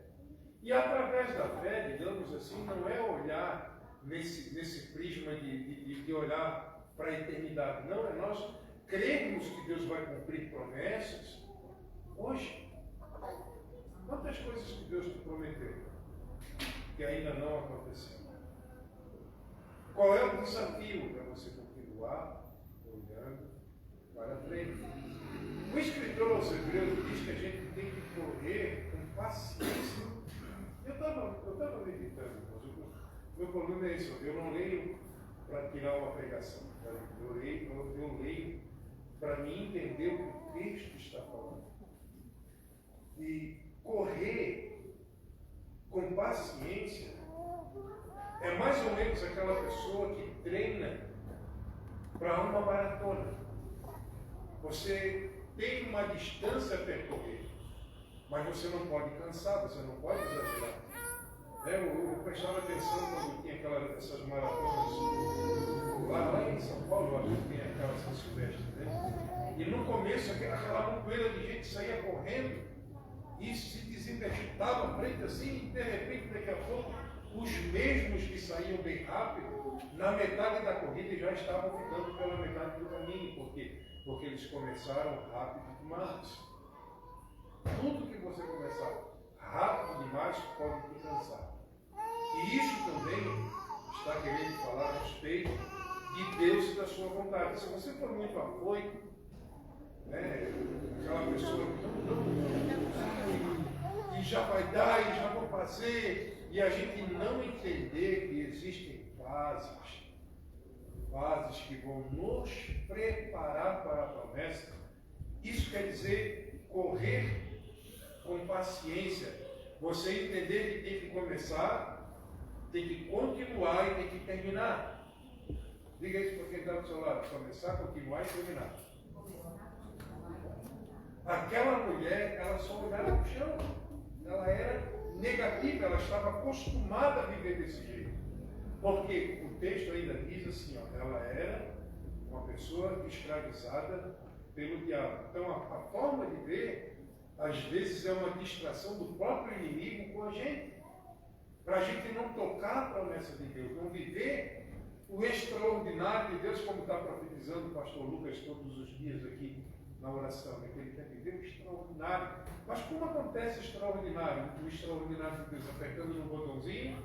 Speaker 6: E através da fé, digamos assim, não é olhar nesse prisma de olhar para a eternidade. Não, é nós crermos que Deus vai cumprir promessas hoje. Quantas coisas que Deus te prometeu que ainda não aconteceram? Qual é o desafio para você continuar olhando para frente? O escritor aos Hebreus diz que a gente tem que correr com paciência. Eu estava meditando, mas meu problema é isso. Eu não leio para tirar uma pregação. Eu leio para me entender o que o texto está falando. E correr com paciência é mais ou menos aquela pessoa que treina para uma maratona. Você tem uma distância a percorrer, mas você não pode cansar, você não pode exagerar. Eu prestava atenção quando tinha essas maratonas lá em São Paulo, eu acho que tem aquela São Silvestre, né? E no começo aquela montoeira de gente saía correndo e se desinvestava à frente assim, e de repente daqui a pouco os mesmos que saíam bem rápido, na metade da corrida já estavam ficando pela metade do caminho, porque eles começaram rápido demais. Tudo que você começar rápido demais pode te cansar. E isso também está querendo falar a respeito de Deus e da sua vontade. Se você for muito afoito, né, aquela pessoa que já vai dar e já vou fazer, e a gente não entender que existem fases que vão nos preparar para a promessa, Isso quer dizer correr com paciência. Você entender que tem que começar, tem que continuar e tem que terminar. Diga isso para quem está do seu lado. Começar, continuar e terminar. Aquela mulher, ela só olhava para o chão. Ela era negativa, ela estava acostumada a viver desse jeito. Porque o texto ainda diz assim, ó, ela era uma pessoa escravizada pelo diabo. Então a forma de ver, às vezes, é uma distração do próprio inimigo com a gente. Para a gente não tocar a promessa de Deus, não viver o extraordinário de Deus, como está profetizando o pastor Lucas todos os dias aqui na oração, né? Que ele quer viver o extraordinário. Mas como acontece extraordinário? O extraordinário de Deus apertando no botãozinho,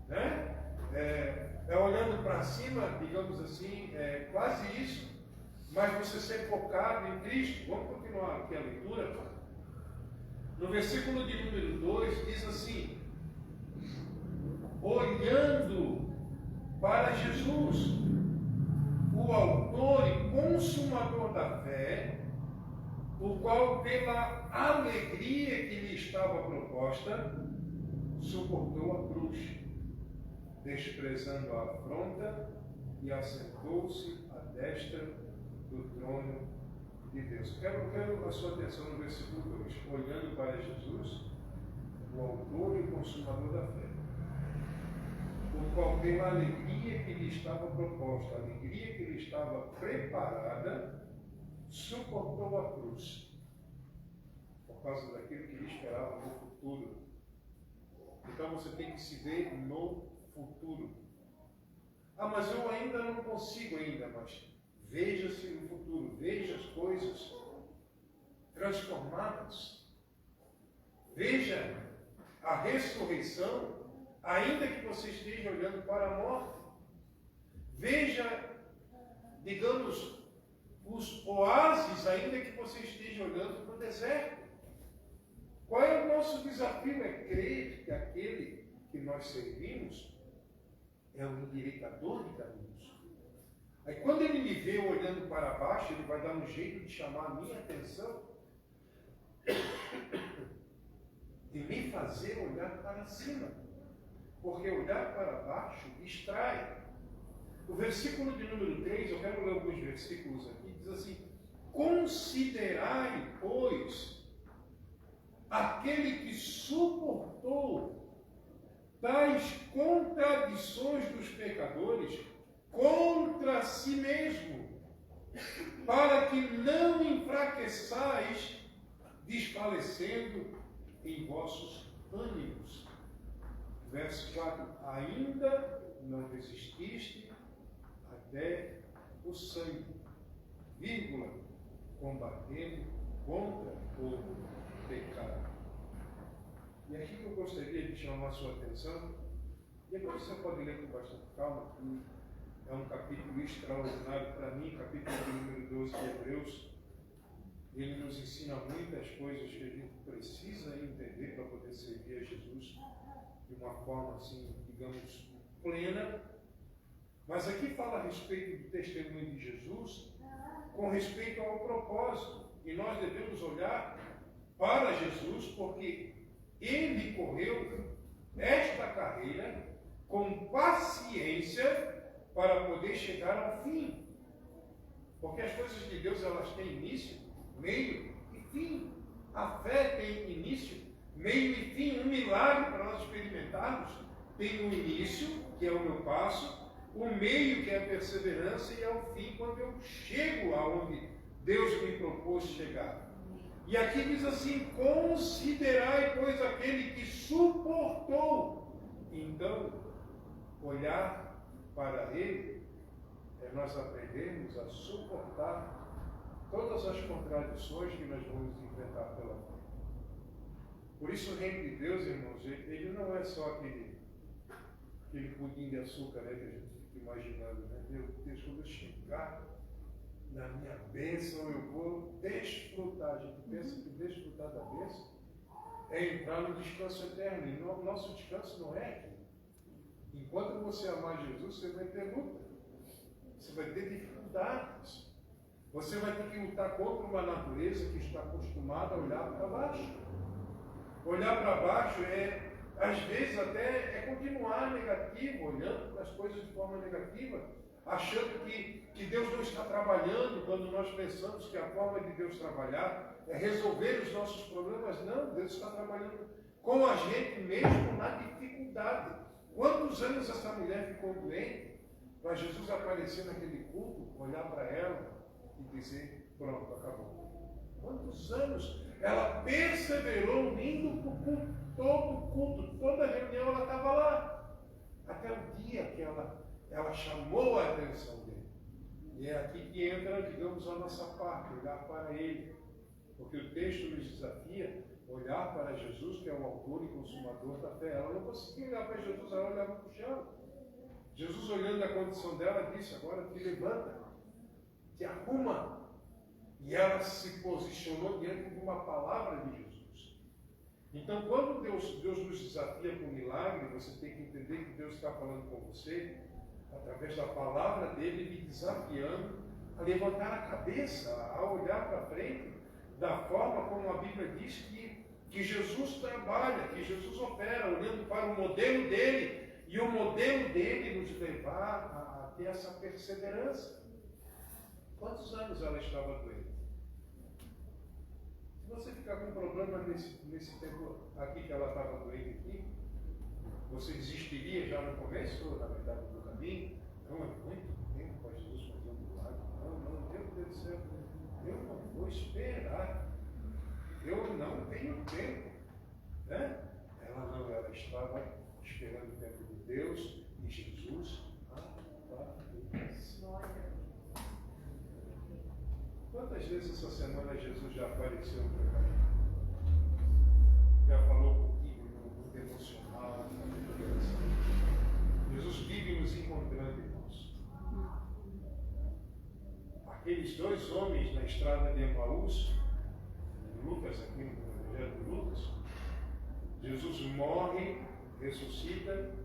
Speaker 6: né? É olhando para cima, digamos assim, quase isso, mas você ser focado em Cristo. Vamos continuar aqui a leitura. No versículo de número 2 diz assim: olhando para Jesus, o autor e consumador da fé, o qual, pela alegria que lhe estava proposta, suportou a cruz, desprezando a afronta, e assentou-se à destra do trono de Deus. Quero a sua atenção no versículo 2. Olhando para Jesus, o autor e consumador da fé, o qual, pela alegria que lhe estava proposta, a alegria que lhe estava preparada, suportou a cruz, por causa daquilo que lhe esperava no futuro. Então você tem que se ver no futuro. Ah, mas eu ainda não consigo ainda, mas veja-se no futuro, veja as coisas transformadas. Veja a ressurreição, ainda que você esteja olhando para a morte. Veja, digamos, os oásis, ainda que você esteja olhando para o deserto. Qual é o nosso desafio? É crer que aquele que nós servimos é o endireitador de caminhos. Aí quando ele me vê olhando para baixo, ele vai dar um jeito de chamar a minha atenção e me fazer olhar para cima. Porque olhar para baixo distrai. O versículo de número 3, eu quero ler alguns versículos aqui, diz assim: considerai, pois, aquele que suportou tais contradições dos pecadores contra si mesmo, para que não enfraqueçais, desfalecendo em vossos ânimos. Verso 4: ainda não resististe até o sangue, vírgula, combatendo contra o pecado. E aqui que eu gostaria de chamar a sua atenção, depois você pode ler com bastante calma, que é um capítulo extraordinário para mim, capítulo número 12 de Hebreus. Ele nos ensina muitas coisas que a gente precisa entender para poder servir a Jesus de uma forma assim, digamos, plena. Mas aqui fala a respeito do testemunho de Jesus com respeito ao propósito. E nós devemos olhar para Jesus, porque ele correu esta carreira com paciência para poder chegar ao fim. Porque as coisas de Deus, elas têm início, meio e fim. A fé tem início, meio e fim. Um milagre para nós experimentarmos tem um início, que é o meu passo, o meio, que é a perseverança, e ao fim, quando eu chego aonde Deus me propôs chegar. E aqui diz assim: considerai, pois, aquele que suportou. Então, olhar para ele é nós aprendermos a suportar todas as contradições que nós vamos enfrentar pela frente. Por isso, o reino de Deus, irmãos, ele não é só aquele pudim de açúcar, né, que a gente fica imaginando, né? Meu Deus, quando eu chegar na minha bênção, eu vou desfrutar. A gente pensa que desfrutar da bênção é entrar no descanso eterno. E o nosso descanso não é aqui. Enquanto você amar Jesus, você vai ter luta. Você vai ter dificuldades. Você vai ter que lutar contra uma natureza que está acostumada a olhar para baixo. Olhar para baixo às vezes até continuar negativo, olhando para as coisas de forma negativa, achando que Deus não está trabalhando quando nós pensamos que a forma de Deus trabalhar é resolver os nossos problemas. Não, Deus está trabalhando com a gente mesmo na dificuldade. Quantos anos essa mulher ficou doente para Jesus aparecer naquele culto, olhar para ela e dizer, pronto, acabou. Quantos anos ela perseverou indo para o culto, todo culto, toda reunião ela estava lá. Até o dia que ela chamou a atenção dele. E é aqui que entra, digamos, a nossa parte, olhar para ele. Porque o texto nos desafia a olhar para Jesus, que é o autor e consumador da fé. Ela não conseguia olhar para Jesus, ela olhava para o chão. Jesus, olhando a condição dela, disse, agora te levanta, te arruma. E ela se posicionou diante de uma palavra de Jesus. Então, quando Deus nos desafia com milagre, você tem que entender que Deus está falando com você, através da palavra dele, lhe desafiando a levantar a cabeça, a olhar para frente, da forma como a Bíblia diz que Jesus trabalha, que Jesus opera, olhando para o modelo dele, e o modelo dele nos levar a ter essa perseverança. Quantos anos ela estava doente? Se você ficar com problema nesse tempo aqui que ela estava doente aqui, você desistiria já no começo, ou na metade do caminho? Não, é muito tempo para Jesus fazer um milagre. Não, Deus do céu, eu não vou esperar. Eu não tenho tempo. Né? Ela estava esperando o tempo de Deus e Jesus apareceu. Quantas vezes essa semana Jesus já apareceu no teu caminho? Já falou contigo no mundo emocional, na direção. Jesus vive nos encontrando, irmãos. Aqueles dois homens na estrada de Emaús, Lucas, aqui no Evangelho de Lucas, Jesus morre, ressuscita,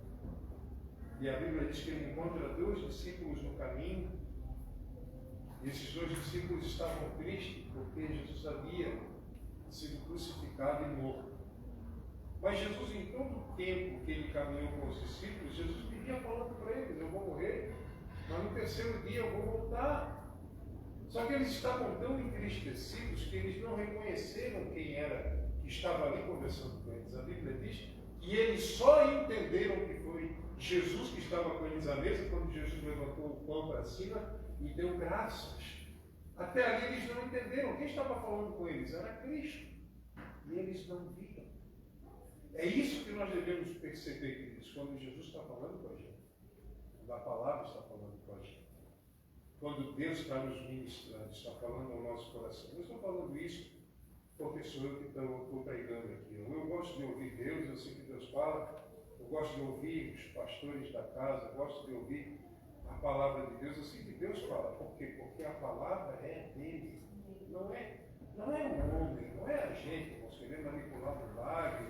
Speaker 6: e a Bíblia diz que ele encontra 2 discípulos no caminho. E esses 2 discípulos estavam tristes porque Jesus havia sido crucificado e morto. Mas Jesus, em todo o tempo que ele caminhou com os discípulos, Jesus vivia falando para eles, eu vou morrer, mas no 3º dia eu vou voltar. Só que eles estavam tão entristecidos que eles não reconheceram quem era que estava ali conversando com eles. A Bíblia diz que eles só entenderam que foi Jesus que estava com eles à mesa quando Jesus levantou o pão para cima e deu graças. Até ali eles não entenderam. Quem estava falando com eles? Era Cristo. E eles não viram. É isso que nós devemos perceber, queridos, quando Jesus está falando com a gente. Quando a palavra está falando com a gente. Quando Deus está nos ministrando, está falando ao nosso coração. Eu estou falando isso porque sou eu que estou pregando aqui. Eu gosto de ouvir Deus, eu sei que Deus fala. Eu gosto de ouvir os pastores da casa, eu gosto de ouvir a palavra de Deus. Eu sei que Deus fala. Por quê? Porque a palavra é dele. Não é o homem, não é a gente, vamos querer manipular o milagre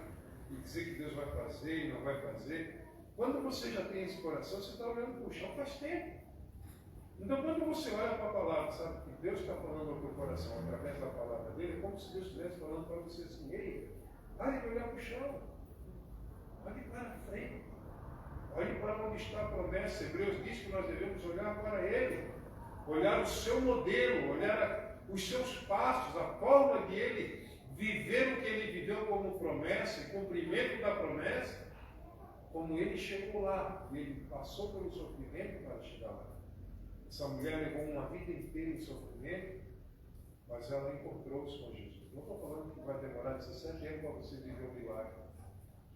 Speaker 6: e dizer que Deus vai fazer e não vai fazer. Quando você já tem esse coração, você está olhando para o chão faz tempo. Então, quando você olha para a palavra, sabe que Deus está falando ao teu coração através da palavra dele, é como se Deus estivesse falando para você assim: ei, pare de olhar para o chão, olhe para frente, olhe para onde está a promessa. Hebreus diz que nós devemos olhar para ele, olhar o seu modelo, olhar os seus passos, a forma de ele viver o que ele viveu como promessa e cumprimento da promessa, como ele chegou lá, e ele passou pelo sofrimento para chegar lá. Essa mulher levou uma vida inteira em sofrimento, mas ela encontrou-se com Jesus. Não estou falando que vai demorar 17 anos para você viver um milagre.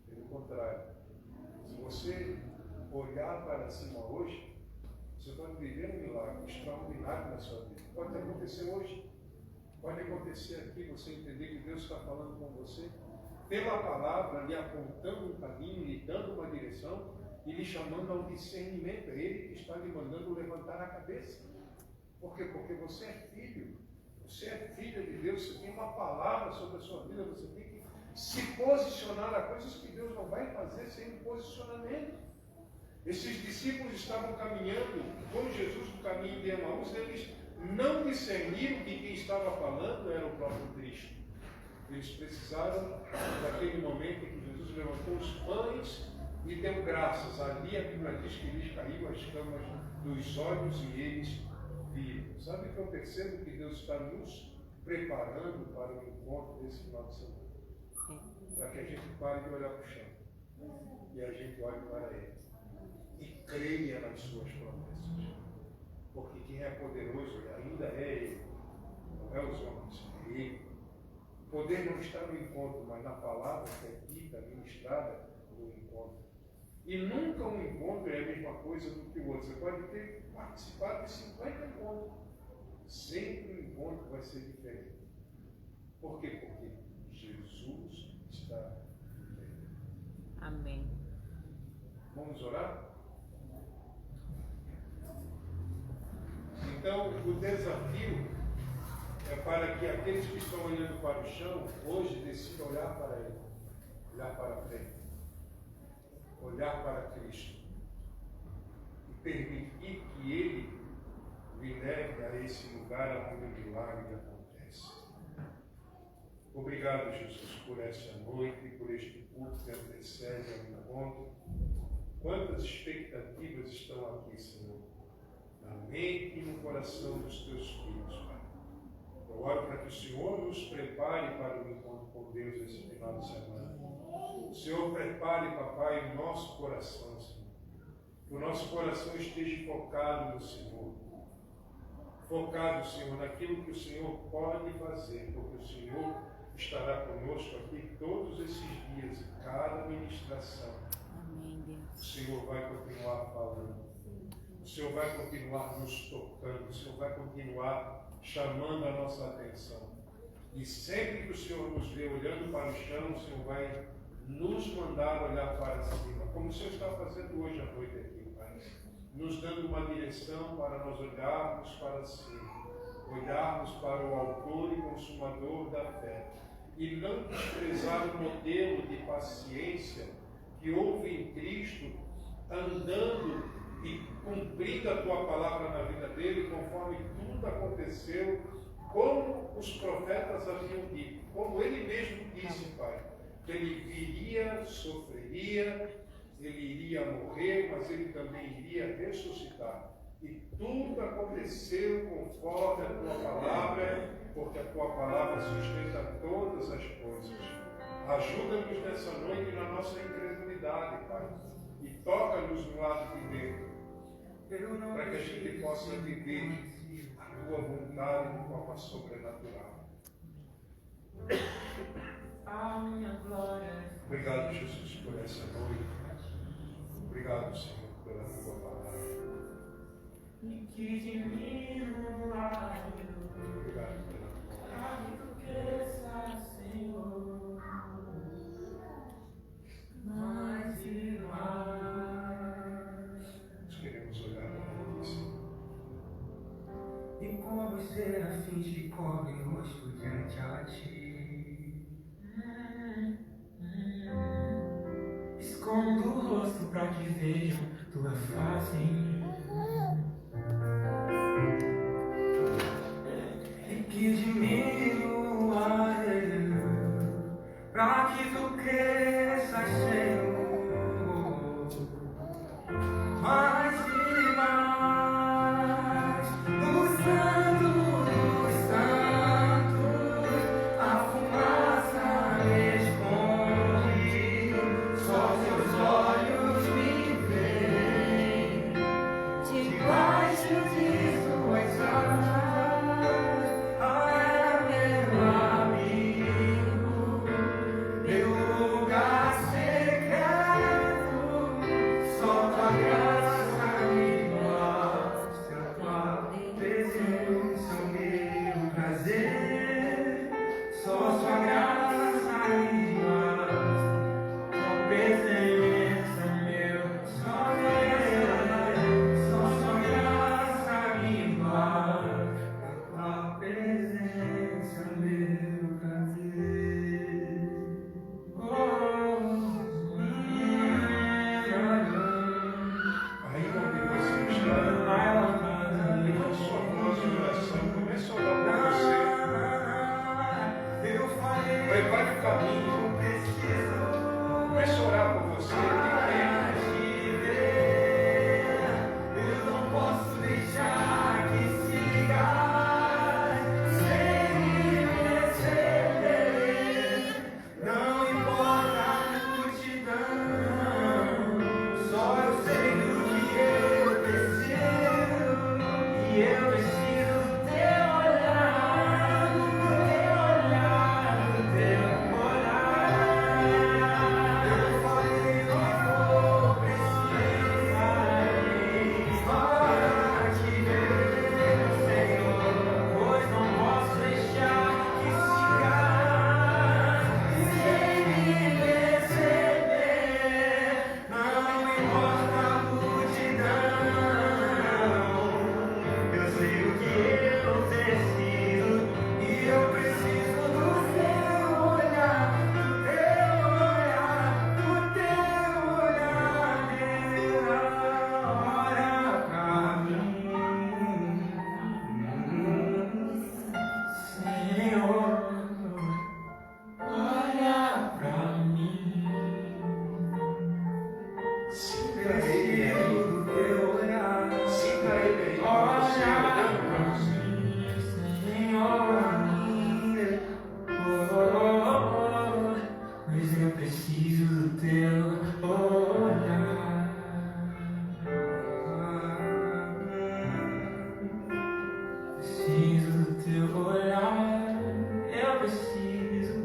Speaker 6: Pelo contrário, se você olhar para cima hoje, você pode viver um milagre extraordinário na sua vida. Pode acontecer hoje, pode acontecer aqui, você entender que Deus está falando com você, pela palavra, lhe apontando um caminho, lhe dando uma direção, e lhe chamando ao discernimento. É ele que está lhe mandando levantar a cabeça. Por quê? Porque você é filho. Você é filha de Deus. Você tem uma palavra sobre a sua vida. Você tem que se posicionar a coisas que Deus não vai fazer sem um posicionamento. Esses discípulos estavam caminhando com Jesus no caminho de Emaús. Eles não discerniram que quem estava falando era o próprio Cristo. Eles precisaram daquele momento em que Jesus levantou os pães e deu graças. Ali a Bíblia diz que lhes caiu as escamas dos olhos e eles viram. Sabe que eu percebo que Deus está nos preparando para o encontro desse final de semana? Para que a gente pare de olhar para o chão e a gente olhe para Ele e creia nas suas promessas. Porque quem é poderoso ainda é Ele, não é os homens, é Ele. O poder não está no encontro, mas na palavra que é dita, ministrada no encontro. E nunca um encontro é a mesma coisa do que o outro. Você pode ter participado de 50 encontros. Sempre o encontro vai ser diferente. Por quê? Porque Jesus está vivendo.
Speaker 1: Amém.
Speaker 6: Vamos orar? Então, o desafio é para que aqueles que estão olhando para o chão, hoje decidam olhar para Ele, olhar para frente, olhar para Cristo e permitir que Ele lhe leve a esse lugar onde o milagre acontece. Obrigado, Jesus, por essa noite e por este culto que antecede ao encontro. Quantas expectativas estão aqui, Senhor, na mente e no coração dos teus filhos, Pai. Eu oro para que o Senhor nos prepare para o encontro com Deus esse final de semana. O Senhor prepare, Papai, o nosso coração, Senhor. Que o nosso coração esteja focado no Senhor. Focado, Senhor, naquilo que o Senhor pode fazer, porque o Senhor estará conosco aqui todos esses dias, em cada ministração.
Speaker 1: Amém, Deus.
Speaker 6: O Senhor vai continuar falando. O Senhor vai continuar nos tocando. O Senhor vai continuar chamando a nossa atenção. E sempre que o Senhor nos vê olhando para o chão, o Senhor vai nos mandar olhar para cima, como o Senhor está fazendo hoje à noite aqui, Pai. Nos dando uma direção para nós olharmos para cima, olharmos para o autor e consumador da fé, e não desprezar o modelo de paciência que houve em Cristo, andando e cumprindo a Tua palavra na vida dele, conforme tudo aconteceu, como os profetas haviam dito, como ele mesmo disse, Pai, que ele viria, sofreria, ele iria morrer, mas ele também iria ressuscitar. E tudo aconteceu conforme a Tua palavra, porque a Tua palavra sustenta todas as coisas. Ajuda-nos nessa noite na nossa incredulidade, Pai, e toca-nos no lado de dentro, para que a gente possa viver a Tua vontade de forma sobrenatural. Obrigado, Jesus, por essa noite. Obrigado, Senhor, pela Tua palavra. Obrigado pela Tua palavra. Nós queremos olhar para Ti, Senhor.
Speaker 5: E como os serafins te cobrem o rosto diante a Ti, escondo o rosto para que vejam Tua face. E que diminua para que Tu cresças, Senhor, mais e mais. No Santo dos Santos, a fumaça esconde, só Teus olhos me veem. teu olhar. Preciso do teu olhar, eu preciso.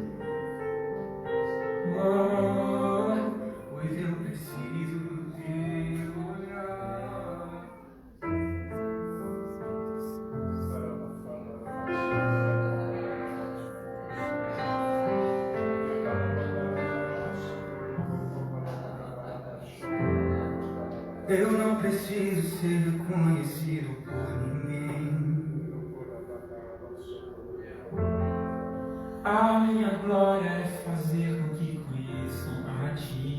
Speaker 5: Pois eu preciso do teu olhar. Eu não preciso ser reconhecido por ninguém. A minha glória é fazer com que conheçam a ti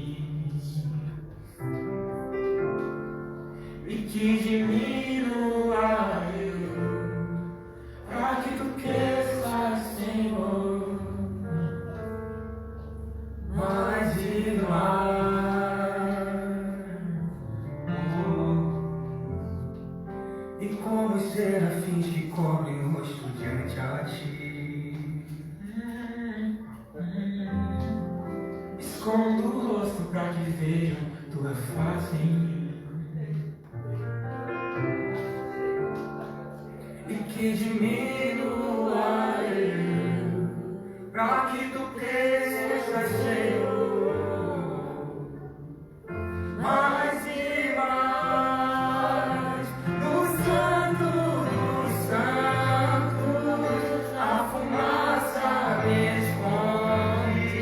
Speaker 5: e que diminua eu, pra que tu cresças, Senhor, mais e mais. E como os serafins que cobrem o rosto diante a ti, escondo o rosto pra que vejam tua face em mim e que diminua eu, pra que tu cresças, Senhor, mais e mais. No Santo dos Santos, a fumaça me esconde,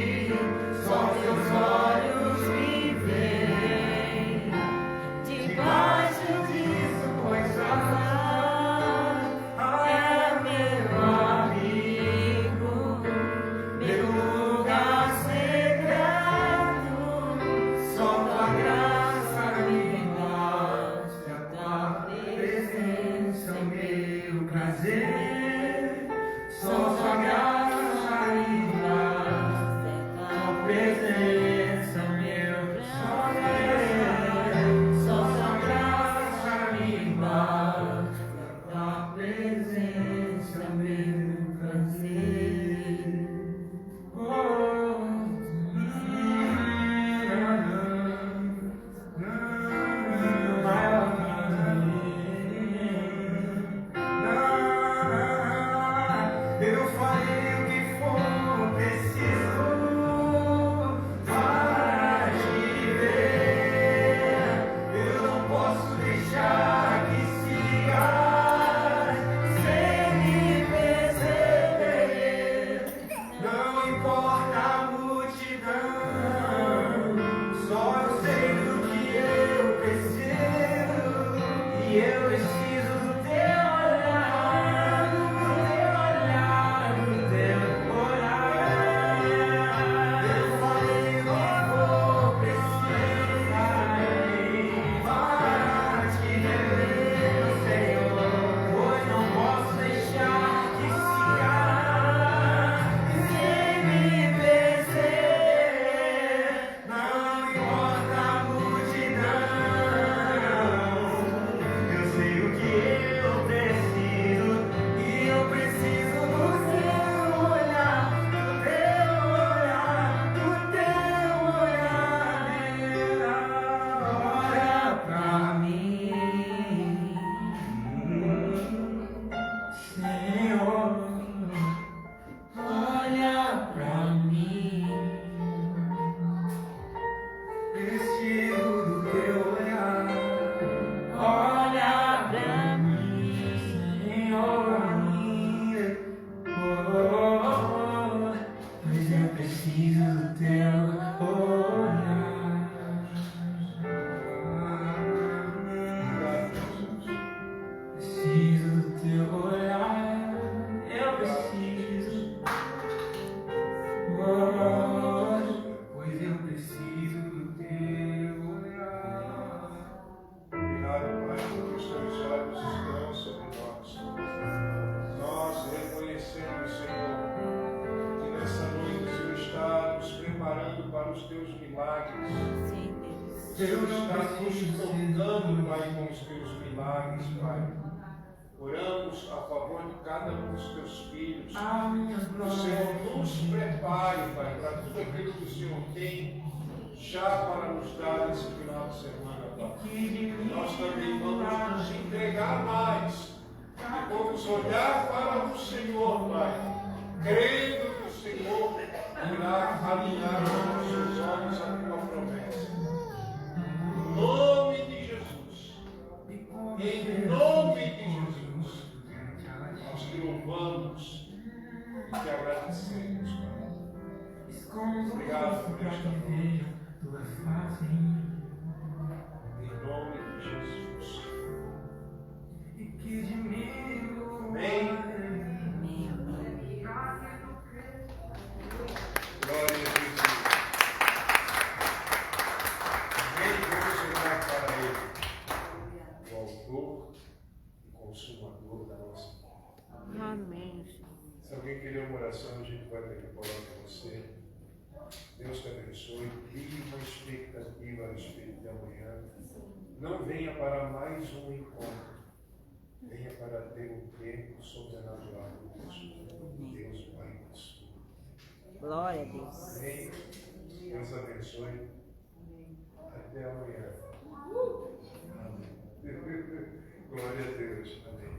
Speaker 5: só teus olhos me veem. Debaixo disso, pois é meu amigo, meu lugar secreto. Só tua graça me basta, tua presença é o meu prazer. Só tua graça me basta, tua presença é meu prazer. Só tua graça me basta, tua presença é meu prazer. Eu farei o que for preciso para te ver. Eu não posso deixar que sigas sem me perceber. Não importa a multidão, só eu sei do que eu preciso. E eu preciso do teu olhar, do teu olhar, do teu olhar. Eu falei o que for preciso para te ver, Senhor. Pois não posso deixar que siga sem me perceber. Não importa a multidão, eu sei o que eu preciso. E eu preciso do teu olhar, do teu olhar, do teu olhar. Olha pra mim, Senhor, olha pra mim. Preciso do teu olhar, olha pra mim, Senhor. Pois eu preciso do teu olhar. Preciso do teu olhar, eu preciso. Pois eu preciso do teu olhar.
Speaker 6: Obrigado, Pai, porque os teus olhos estão sobre nós. Nós reconhecemos, Senhor, que nessa noite o Senhor está nos preparando para os teus milagres.
Speaker 1: Sim, Deus.
Speaker 6: O Senhor está nos tocando, Pai, com os teus milagres, Pai. Oramos a favor de cada um dos teus filhos. Que o Senhor nos prepare, Pai, para tudo aquilo que o Senhor tem chá para nos dar esse final de semana, Pai. Nós também vamos nos entregar mais. E vamos olhar para o Senhor, Pai, crendo que o Senhor irá alinhar os nossos olhos à tua promessa. Em nome de Jesus. Em nome de Jesus. Nós te louvamos e te agradecemos, Pai. Obrigado por esta noite. Em nome de Jesus. Amém. Glória a Jesus. Amém. Vamos olhar para Ele, o autor e consumador da nossa fé.
Speaker 2: Amém.
Speaker 6: Se alguém querer uma oração, a gente vai daqui a pouco com você. Deus te abençoe. Crie uma expectativa a respeito de amanhã. Não venha para mais um encontro. Venha para ter um tempo sobrenatural com Deus. Deus vai nos.
Speaker 1: Glória a Deus.
Speaker 6: Amém. Deus abençoe. Até amanhã. Amém. Glória a Deus. Amém.